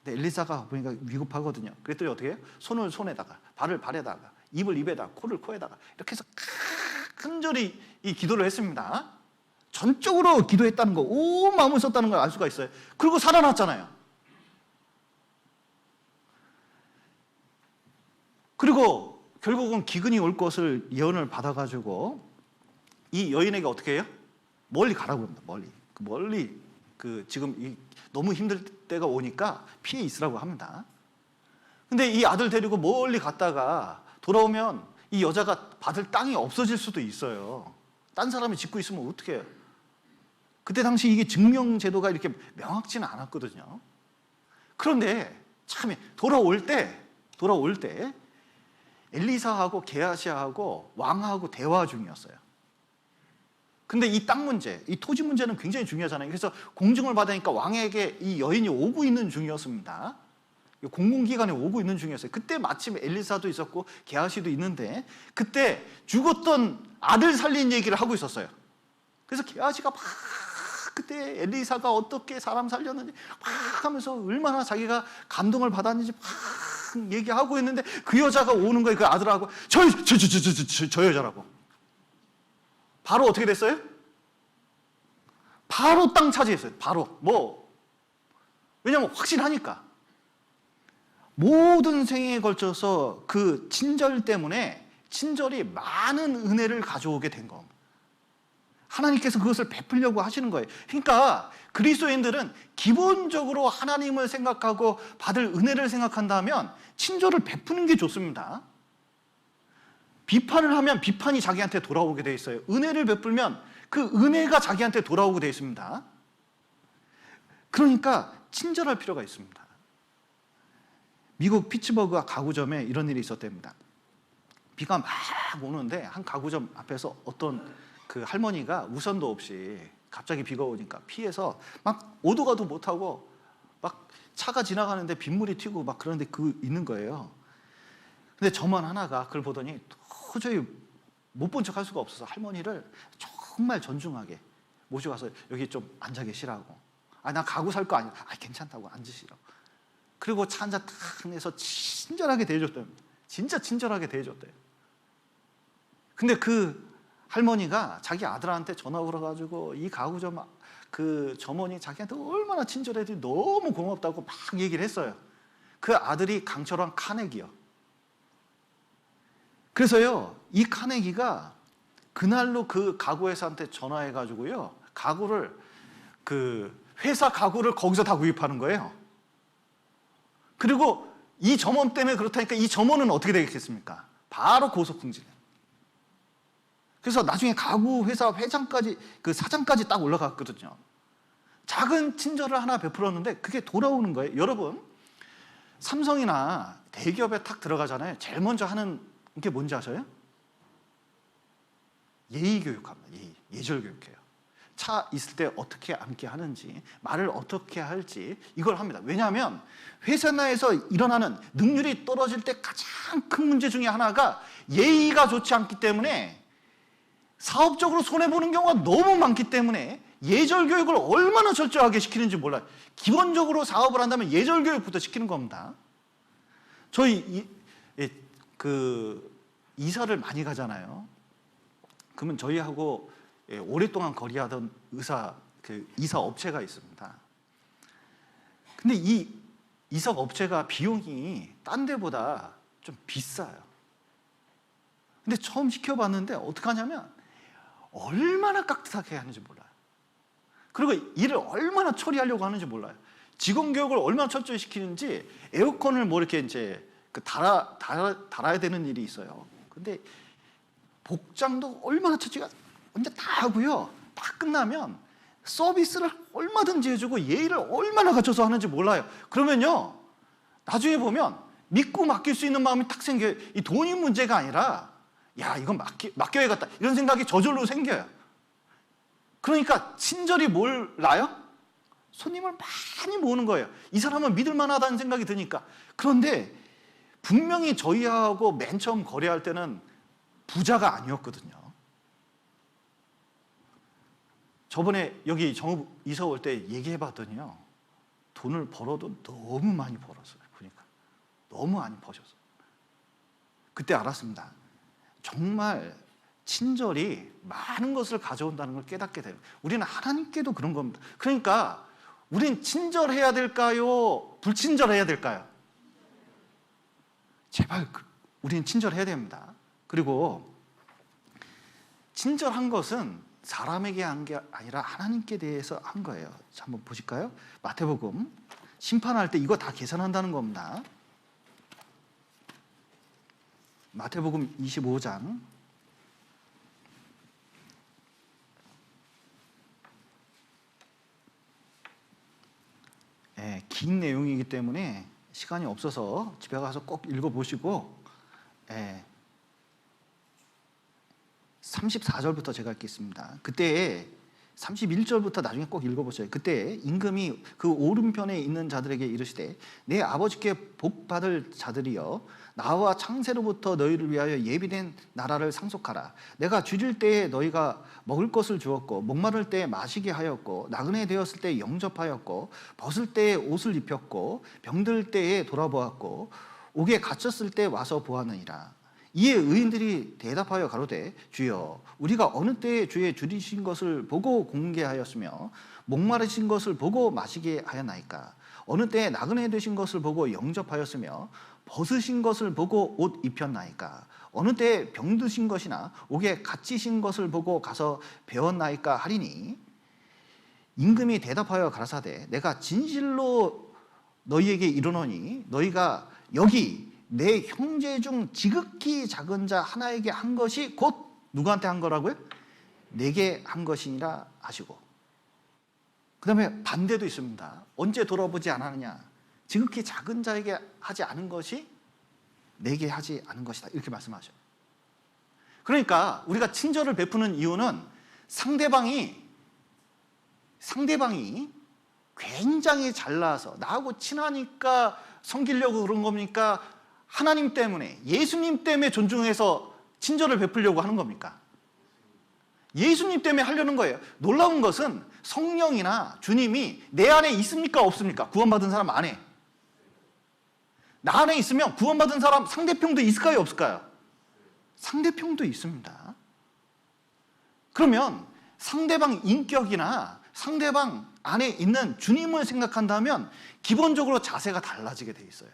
Speaker 1: 근데 엘리사가 보니까 위급하거든요. 그랬더니 어떻게 해요? 손을 손에다가, 발을 발에다가, 입을 입에다가, 코를 코에다가 이렇게 해서 간절히 이 기도를 했습니다. 전적으로 기도했다는 거, 온 마음을 썼다는 걸 알 수가 있어요. 그리고 살아났잖아요. 그리고 결국은 기근이 올 것을 예언을 받아가지고 이 여인에게 어떻게 해요? 멀리 가라고 합니다. 멀리 지금 너무 힘들 때가 오니까 피해 있으라고 합니다. 근데 이 아들 데리고 멀리 갔다가 돌아오면 이 여자가 받을 땅이 없어질 수도 있어요. 딴 사람이 짓고 있으면 어떻게 해요? 그때 당시 이게 증명제도가 이렇게 명확지는 않았거든요. 그런데 참 돌아올 때 엘리사하고 게하시하고 왕하고 대화 중이었어요. 근데 이 땅 문제, 이 토지 문제는 굉장히 중요하잖아요. 그래서 공증을 받으니까 왕에게 이 여인이 오고 있는 중이었습니다. 공공기관에 오고 있는 중이었어요. 그때 마침 엘리사도 있었고 게하시도 있는데 그때 죽었던 아들 살린 얘기를 하고 있었어요. 그래서 게하시가 막 그때 엘리사가 어떻게 사람 살렸는지 막 하면서 얼마나 자기가 감동을 받았는지 막 얘기하고 있는데 그 여자가 오는 거예요. 그 아들하고 저 여자라고. 바로 어떻게 됐어요? 바로 땅 차지했어요. 바로 왜냐면 확신하니까. 모든 생에 걸쳐서 그 친절 때문에 친절이 많은 은혜를 가져오게 된 겁니다. 하나님께서 그것을 베풀려고 하시는 거예요. 그러니까 그리스도인들은 기본적으로 하나님을 생각하고 받을 은혜를 생각한다면 친절을 베푸는 게 좋습니다. 비판을 하면 비판이 자기한테 돌아오게 돼 있어요. 은혜를 베풀면 그 은혜가 자기한테 돌아오게 돼 있습니다. 그러니까 친절할 필요가 있습니다. 미국 피츠버그 가구점에 이런 일이 있었답니다. 비가 막 오는데 한 가구점 앞에서 어떤 그 할머니가 우산도 없이 갑자기 비가 오니까 피해서 막 오도 가도 못하고 막 차가 지나가는데 빗물이 튀고 막 그런데 있는 거예요. 근데 저만 하나가 그걸 보더니 도저히 못 본 척 할 수가 없어서 할머니를 정말 존중하게 모시고 가서 여기 좀 앉아 계시라고. 나 가구 살 거 아니야. 괜찮다고 앉으시라고. 그리고 차 한잔 탁 내서 친절하게 대해줬대요. 진짜 친절하게 대해줬대요. 근데 그 할머니가 자기 아들한테 전화 걸어가지고 이 가구점 그 점원이 자기한테 얼마나 친절해도 너무 고맙다고 막 얘기를 했어요. 그 아들이 강철왕 카네기요. 그래서요, 이 카네기가 그날로 그 가구회사한테 전화해가지고요, 가구를 그 회사 가구를 거기서 다 구입하는 거예요. 그리고 이 점원 때문에 그렇다니까 이 점원은 어떻게 되겠습니까? 바로 고소공지네. 그래서 나중에 가구 회사 회장까지, 그 사장까지 딱 올라갔거든요. 작은 친절을 하나 베풀었는데 그게 돌아오는 거예요. 여러분, 삼성이나 대기업에 탁 들어가잖아요. 제일 먼저 하는 게 뭔지 아세요? 예의 교육합니다. 예절 교육해요. 차 있을 때 어떻게 앉게 하는지, 말을 어떻게 할지 이걸 합니다. 왜냐하면 회사 내에서 일어나는 능률이 떨어질 때 가장 큰 문제 중에 하나가 예의가 좋지 않기 때문에 사업적으로 손해보는 경우가 너무 많기 때문에 예절 교육을 얼마나 철저하게 시키는지 몰라요. 기본적으로 사업을 한다면 예절 교육부터 시키는 겁니다. 저희 이사를 많이 가잖아요. 그러면 저희하고 오랫동안 거래하던 이사 업체가 있습니다. 근데 이 이사 업체가 비용이 딴 데보다 좀 비싸요. 근데 처음 시켜봤는데 어떻게 하냐면 얼마나 깍듯하게 하는지 몰라요. 그리고 일을 얼마나 처리하려고 하는지 몰라요. 직원 교육을 얼마나 철저히 시키는지, 에어컨을 뭐 이렇게 이제 달아야 되는 일이 있어요. 근데 복장도 얼마나 철저히 언제 다 하고요. 다 끝나면 서비스를 얼마든지 해주고 예의를 얼마나 갖춰서 하는지 몰라요. 그러면요, 나중에 보면 믿고 맡길 수 있는 마음이 탁 생겨요. 이 돈이 문제가 아니라 야, 이건 맡겨야겠다 이런 생각이 저절로 생겨요. 그러니까 친절이 몰라요? 손님을 많이 모으는 거예요. 이 사람은 믿을 만하다는 생각이 드니까. 그런데 분명히 저희하고 맨 처음 거래할 때는 부자가 아니었거든요. 저번에 여기 정읍 이사 올 때 얘기해 봤더니요, 돈을 벌어도 너무 많이 벌었어요. 그러니까 너무 많이 버셨어요. 그때 알았습니다. 정말 친절이 많은 것을 가져온다는 걸 깨닫게 돼요. 우리는 하나님께도 그런 겁니다. 그러니까 우린 친절해야 될까요? 불친절해야 될까요? 제발 우리는 친절해야 됩니다. 그리고 친절한 것은 사람에게 한 게 아니라 하나님께 대해서 한 거예요. 자, 한번 보실까요? 마태복음 심판할 때 이거 다 계산한다는 겁니다. 마태복음 25장 긴 내용이기 때문에 시간이 없어서 집에 가서 꼭 읽어보시고 34절부터 제가 읽겠습니다. 그때 31절부터 나중에 꼭 읽어보세요. 그때 임금이 그 오른편에 있는 자들에게 이르시되 내 아버지께 복 받을 자들이여 나와 창세로부터 너희를 위하여 예비된 나라를 상속하라. 내가 줄일 때에 너희가 먹을 것을 주었고 목마를 때에 마시게 하였고 나그네 되었을 때에 영접하였고 벗을 때에 옷을 입혔고 병들 때에 돌아보았고 옥에 갇혔을 때 와서 보았느니라. 이에 의인들이 대답하여 가로되 주여 우리가 어느 때에 주의 줄이신 것을 보고 공개하였으며 목마르신 것을 보고 마시게 하였나이까. 어느 때에 나그네 되신 것을 보고 영접하였으며 벗으신 것을 보고 옷 입혔나이까. 어느 때에 병드신 것이나 옥에 갇히신 것을 보고 가서 배웠나이까 하리니 임금이 대답하여 가라사대 내가 진실로 너희에게 이르노니 너희가 여기 내 형제 중 지극히 작은 자 하나에게 한 것이 곧 누구한테 한 거라고요? 내게 한 것이니라 하시고, 그 다음에 반대도 있습니다. 언제 돌아보지 않았느냐? 지극히 작은 자에게 하지 않은 것이 내게 하지 않은 것이다, 이렇게 말씀하셔요. 그러니까 우리가 친절을 베푸는 이유는 상대방이 굉장히 잘나서 나하고 친하니까 섬기려고 그런 겁니까? 하나님 때문에, 예수님 때문에 존중해서 친절을 베풀려고 하는 겁니까? 예수님 때문에 하려는 거예요. 놀라운 것은 성령이나 주님이 내 안에 있습니까? 없습니까? 구원받은 사람 안에. 나 안에 있으면 구원받은 사람 상대편도 있을까요? 없을까요? 상대편도 있습니다. 그러면 상대방 인격이나 상대방 안에 있는 주님을 생각한다면 기본적으로 자세가 달라지게 돼 있어요.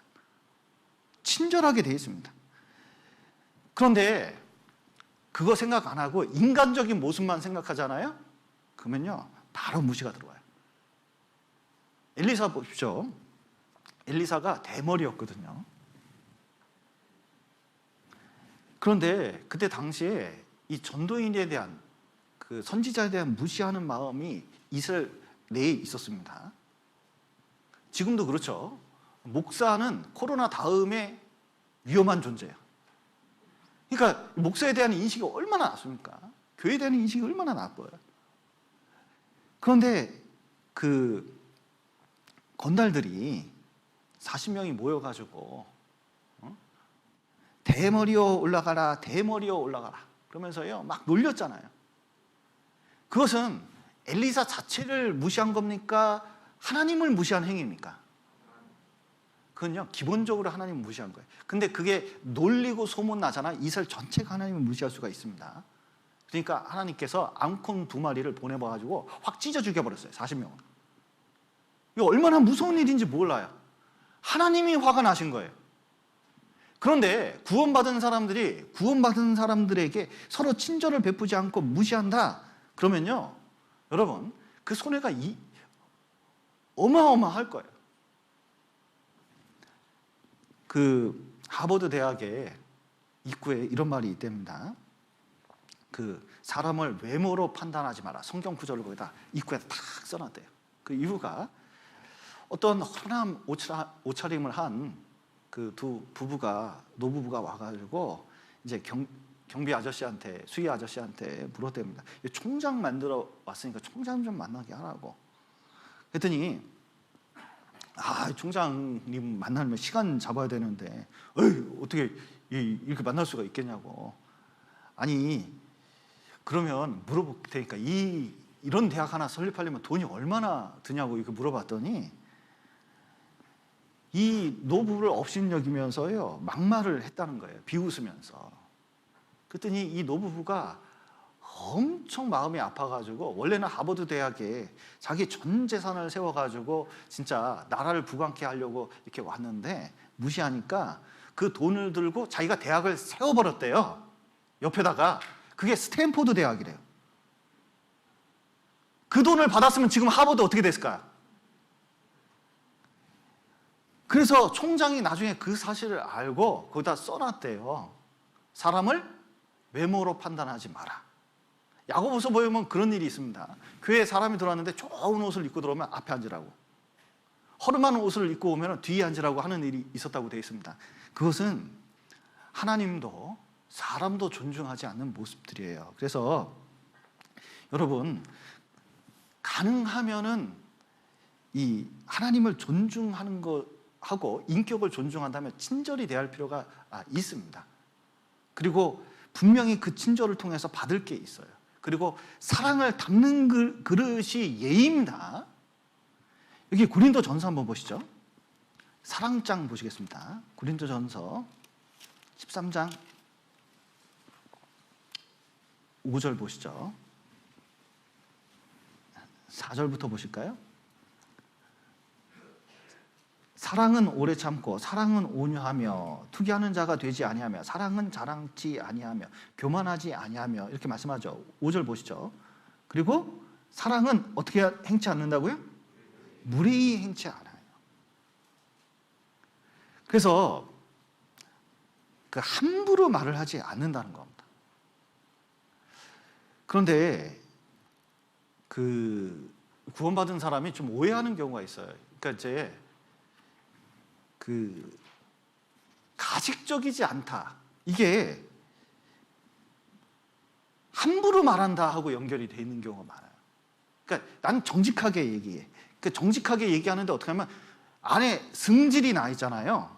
Speaker 1: 친절하게 돼 있습니다. 그런데 그거 생각 안 하고 인간적인 모습만 생각하잖아요? 그러면요, 바로 무시가 들어와요. 엘리사 보십시오. 엘리사가 대머리였거든요. 그런데 그때 당시에 이 전도인에 대한, 그 선지자에 대한 무시하는 마음이 이스라엘 내에 있었습니다. 지금도 그렇죠. 목사는 코로나 다음에 위험한 존재예요. 그러니까 목사에 대한 인식이 얼마나 나쁩니까? 교회에 대한 인식이 얼마나 나빠요. 그런데 그 건달들이 40명이 모여가지고 대머리여 올라가라, 대머리여 올라가라 그러면서요 막 놀렸잖아요. 그것은 엘리사 자체를 무시한 겁니까? 하나님을 무시한 행위입니까? 그건요 기본적으로 하나님을 무시한 거예요. 근데 그게 놀리고 소문나잖아. 이스라엘 전체가 하나님을 무시할 수가 있습니다. 그러니까 하나님께서 앙콘 2마리를 보내봐가지고 확 찢어 죽여버렸어요. 40명을. 이거 얼마나 무서운 일인지 몰라요. 하나님이 화가 나신 거예요. 그런데 구원받은 사람들에게 서로 친절을 베푸지 않고 무시한다. 그러면요, 여러분 그 손해가 어마어마할 거예요. 그 하버드 대학의 입구에 이런 말이 있답니다. 그 사람을 외모로 판단하지 마라. 성경 구절을 거기다 입구에 탁 써놨대요. 그 이유가 어떤 허남 옷차림을 한 그 두 부부가 노부부가 와가지고 이제 경비 아저씨한테 수위 아저씨한테 물었답니다. 총장 만들어 왔으니까 총장 좀 만나게 하라고. 그랬더니 총장님 만나면 시간 잡아야 되는데 어떻게 이렇게 만날 수가 있겠냐고. 아니 그러면 물어볼 테니까 이런 대학 하나 설립하려면 돈이 얼마나 드냐고 이렇게 물어봤더니 이 노부를 업신여기면서요 막말을 했다는 거예요. 비웃으면서. 그랬더니 이 노부부가 엄청 마음이 아파가지고 원래는 하버드 대학에 자기 전 재산을 세워가지고 진짜 나라를 부강케 하려고 이렇게 왔는데 무시하니까 그 돈을 들고 자기가 대학을 세워버렸대요. 옆에다가. 그게 스탠포드 대학이래요. 그 돈을 받았으면 지금 하버드 어떻게 됐을까요? 그래서 총장이 나중에 그 사실을 알고 거기다 써놨대요. 사람을 외모로 판단하지 마라. 야고보서 보면 그런 일이 있습니다. 교회에 사람이 들어왔는데 좋은 옷을 입고 들어오면 앞에 앉으라고, 허름한 옷을 입고 오면 뒤에 앉으라고 하는 일이 있었다고 되어 있습니다. 그것은 하나님도 사람도 존중하지 않는 모습들이에요. 그래서 여러분 가능하면은 이 하나님을 존중하는 것하고 인격을 존중한다면 친절히 대할 필요가 있습니다. 그리고 분명히 그 친절을 통해서 받을 게 있어요. 그리고 사랑을 담는 그릇이 예입니다. 여기 고린도전서 한번 보시죠. 사랑장 보시겠습니다. 고린도전서 13장 5절 보시죠. 4절부터 보실까요? 사랑은 오래 참고 사랑은 온유하며 투기하는 자가 되지 아니하며 사랑은 자랑치 아니하며 교만하지 아니하며 이렇게 말씀하죠. 5절 보시죠. 그리고 사랑은 어떻게 행치 않는다고요? 무례히 행치 않아요. 그래서 그 함부로 말을 하지 않는다는 겁니다. 그런데 그 구원받은 사람이 좀 오해하는 경우가 있어요. 그러니까 이제 그 가식적이지 않다. 이게 함부로 말한다 하고 연결이 돼 있는 경우가 많아요. 그러니까 난 정직하게 얘기해. 그 정직하게 얘기하는데 어떻게 하면 안에 승질이 나 있잖아요.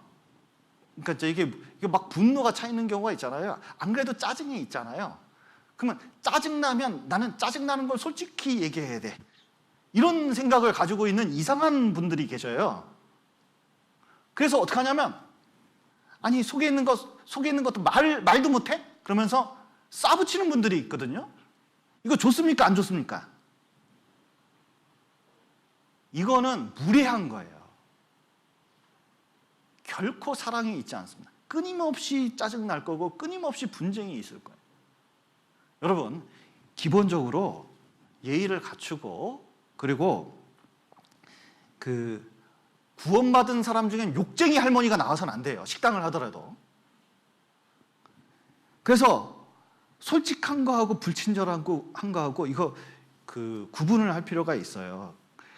Speaker 1: 그러니까 이게 막 분노가 차 있는 경우가 있잖아요. 안 그래도 짜증이 있잖아요. 그러면 짜증나면 나는 짜증나는 걸 솔직히 얘기해야 돼. 이런 생각을 가지고 있는 이상한 분들이 계셔요. 그래서 어떻게 하냐면, 아니 속에 있는 것도 말도 못해? 그러면서 싸붙이는 분들이 있거든요. 이거 좋습니까? 안 좋습니까? 이거는 무례한 거예요. 결코 사랑이 있지 않습니다. 끊임없이 짜증 날 거고 끊임없이 분쟁이 있을 거예요. 여러분, 기본적으로 예의를 갖추고, 그리고 구원받은 사람 중엔 욕쟁이 할머니가 나와서는 안 돼요. 식당을 하더라도. 그래서 솔직한 거하고 불친절한 거하고 이거 구분을 할 필요가 있어요.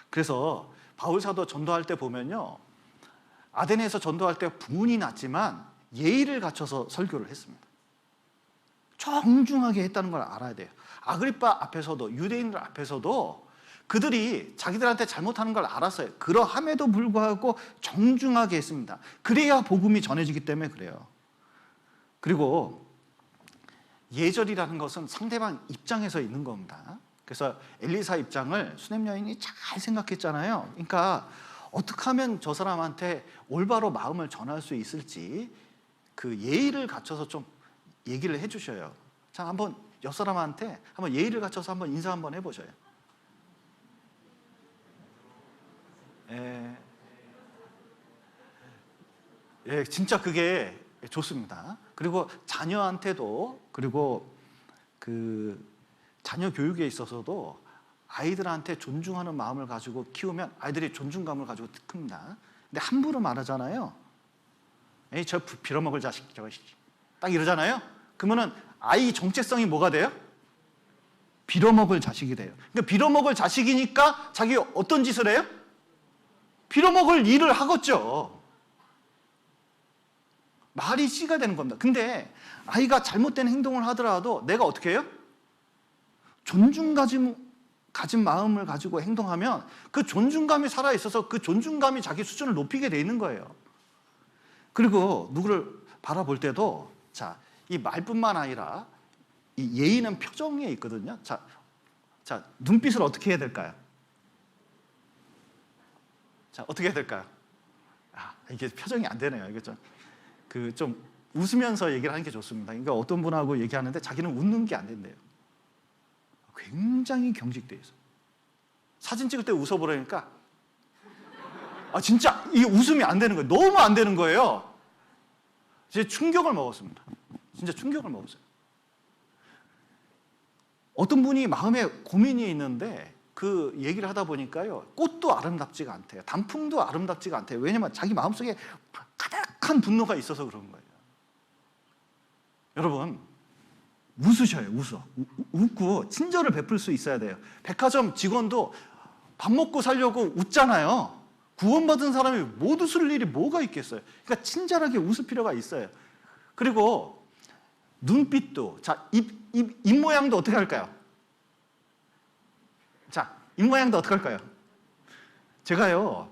Speaker 1: 그래서 바울 사도 전도할 때 보면요, 아데네에서 전도할 때 분이 났지만 예의를 갖춰서 설교를 했습니다. 정중하게 했다는 걸 알아야 돼요. 아그리빠 앞에서도, 유대인들 앞에서도 그들이 자기들한테 잘못하는 걸 알았어요. 그러함에도 불구하고 정중하게 했습니다. 그래야 복음이 전해지기 때문에 그래요. 그리고 예절이라는 것은 상대방 입장에서 있는 겁니다. 그래서 엘리사 입장을 수냄 여인이 잘 생각했잖아요. 그러니까 어떻게 하면 저 사람한테 올바로 마음을 전할 수 있을지 그 예의를 갖춰서 좀 얘기를 해주셔요. 자, 한번 옆 사람한테 한번 예의를 갖춰서 한번 인사 한번 해보셔요. 진짜 그게 좋습니다. 그리고 자녀한테도, 그리고 자녀 교육에 있어서도 아이들한테 존중하는 마음을 가지고 키우면 아이들이 존중감을 가지고 큽니다. 근데 함부로 말하잖아요. 에이, 저 빌어먹을 자식, 저거 딱 이러잖아요. 그러면은 아이 정체성이 뭐가 돼요? 빌어먹을 자식이 돼요. 그러니까 빌어먹을 자식이니까 자기 어떤 짓을 해요? 빌어먹을 일을 하겠죠. 말이 씨가 되는 겁니다. 근데 아이가 잘못된 행동을 하더라도 내가 어떻게 해요? 가진 마음을 가지고 행동하면 그 존중감이 살아있어서 그 존중감이 자기 수준을 높이게 돼 있는 거예요. 그리고 누구를 바라볼 때도, 자, 이 말뿐만 아니라 이 예의는 표정에 있거든요. 자, 눈빛을 어떻게 해야 될까요? 자, 어떻게 해야 될까요? 이게 표정이 안 되네요. 이게 좀 웃으면서 얘기를 하는 게 좋습니다. 그러니까 어떤 분하고 얘기하는데 자기는 웃는 게 안 된대요. 굉장히 경직돼 있어요. 사진 찍을 때 웃어보라니까 진짜 이게 웃음이 안 되는 거예요. 너무 안 되는 거예요. 이제 충격을 먹었습니다. 진짜 충격을 먹었어요. 어떤 분이 마음에 고민이 있는데 그 얘기를 하다 보니까요, 꽃도 아름답지가 않대요. 단풍도 아름답지가 않대요. 왜냐면 자기 마음속에 가득한 분노가 있어서 그런 거예요. 여러분, 웃으셔요. 웃고 친절을 베풀 수 있어야 돼요. 백화점 직원도 밥 먹고 살려고 웃잖아요. 구원받은 사람이 못 웃을 일이 뭐가 있겠어요. 그러니까 친절하게 웃을 필요가 있어요. 그리고 눈빛도, 자, 입 모양도 어떻게 할까요? 자, 입 모양도 어떻게 할까요? 제가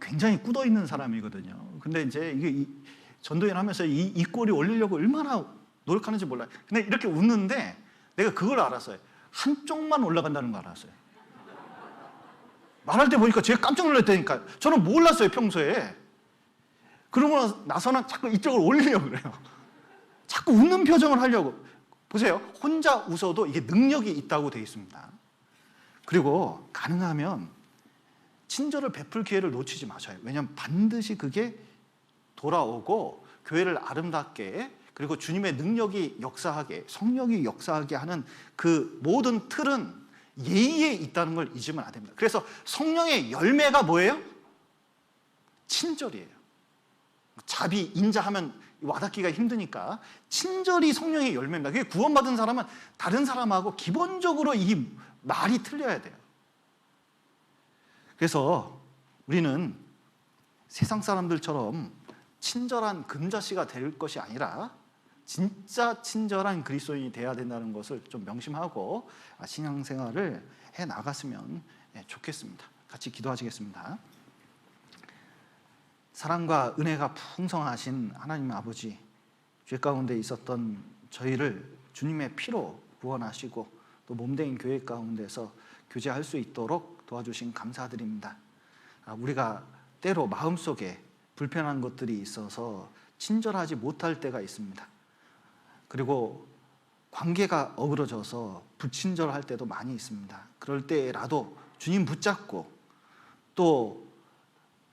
Speaker 1: 굉장히 굳어 있는 사람이거든요. 근데 이제 이게 전도연 하면서 이 꼴이 올리려고 얼마나 노력하는지 몰라요. 근데 이렇게 웃는데 내가 그걸 알았어요. 한쪽만 올라간다는 걸 알았어요. 말할 때 보니까 제가 깜짝 놀랐다니까요. 저는 몰랐어요, 평소에. 그러고 나서는 자꾸 이쪽을 올리려고 그래요. 자꾸 웃는 표정을 하려고. 보세요. 혼자 웃어도 이게 능력이 있다고 되어 있습니다. 그리고 가능하면 친절을 베풀 기회를 놓치지 마셔요. 왜냐하면 반드시 그게 돌아오고 교회를 아름답게, 그리고 주님의 능력이 역사하게, 성령이 역사하게 하는 그 모든 틀은 예의에 있다는 걸 잊으면 안 됩니다. 그래서 성령의 열매가 뭐예요? 친절이에요. 자비, 인자하면 와닿기가 힘드니까 친절이 성령의 열매입니다. 그게 구원받은 사람은 다른 사람하고 기본적으로 이 말이 틀려야 돼요. 그래서 우리는 세상 사람들처럼 친절한 금자씨가 될 것이 아니라 진짜 친절한 그리스도인이 돼야 된다는 것을 좀 명심하고 신앙생활을 해 나갔으면 좋겠습니다. 같이 기도하시겠습니다. 사랑과 은혜가 풍성하신 하나님 아버지, 죄 가운데 있었던 저희를 주님의 피로 구원하시고 또 몸된 교회 가운데서 교제할 수 있도록 도와주신 감사드립니다. 우리가 때로 마음속에 불편한 것들이 있어서 친절하지 못할 때가 있습니다. 그리고 관계가 어그러져서 불친절할 때도 많이 있습니다. 그럴 때라도 주님 붙잡고 또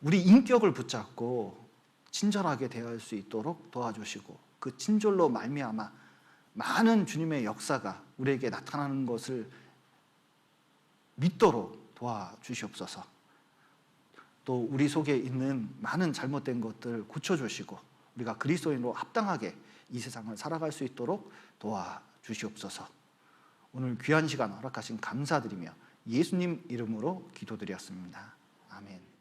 Speaker 1: 우리 인격을 붙잡고 친절하게 대할 수 있도록 도와주시고 그 친절로 말미암아 많은 주님의 역사가 우리에게 나타나는 것을 믿도록 도와주시옵소서. 또 우리 속에 있는 많은 잘못된 것들 고쳐주시고 우리가 그리스도인으로 합당하게 이 세상을 살아갈 수 있도록 도와주시옵소서. 오늘 귀한 시간 허락하신 감사드리며 예수님 이름으로 기도드렸습니다. 아멘.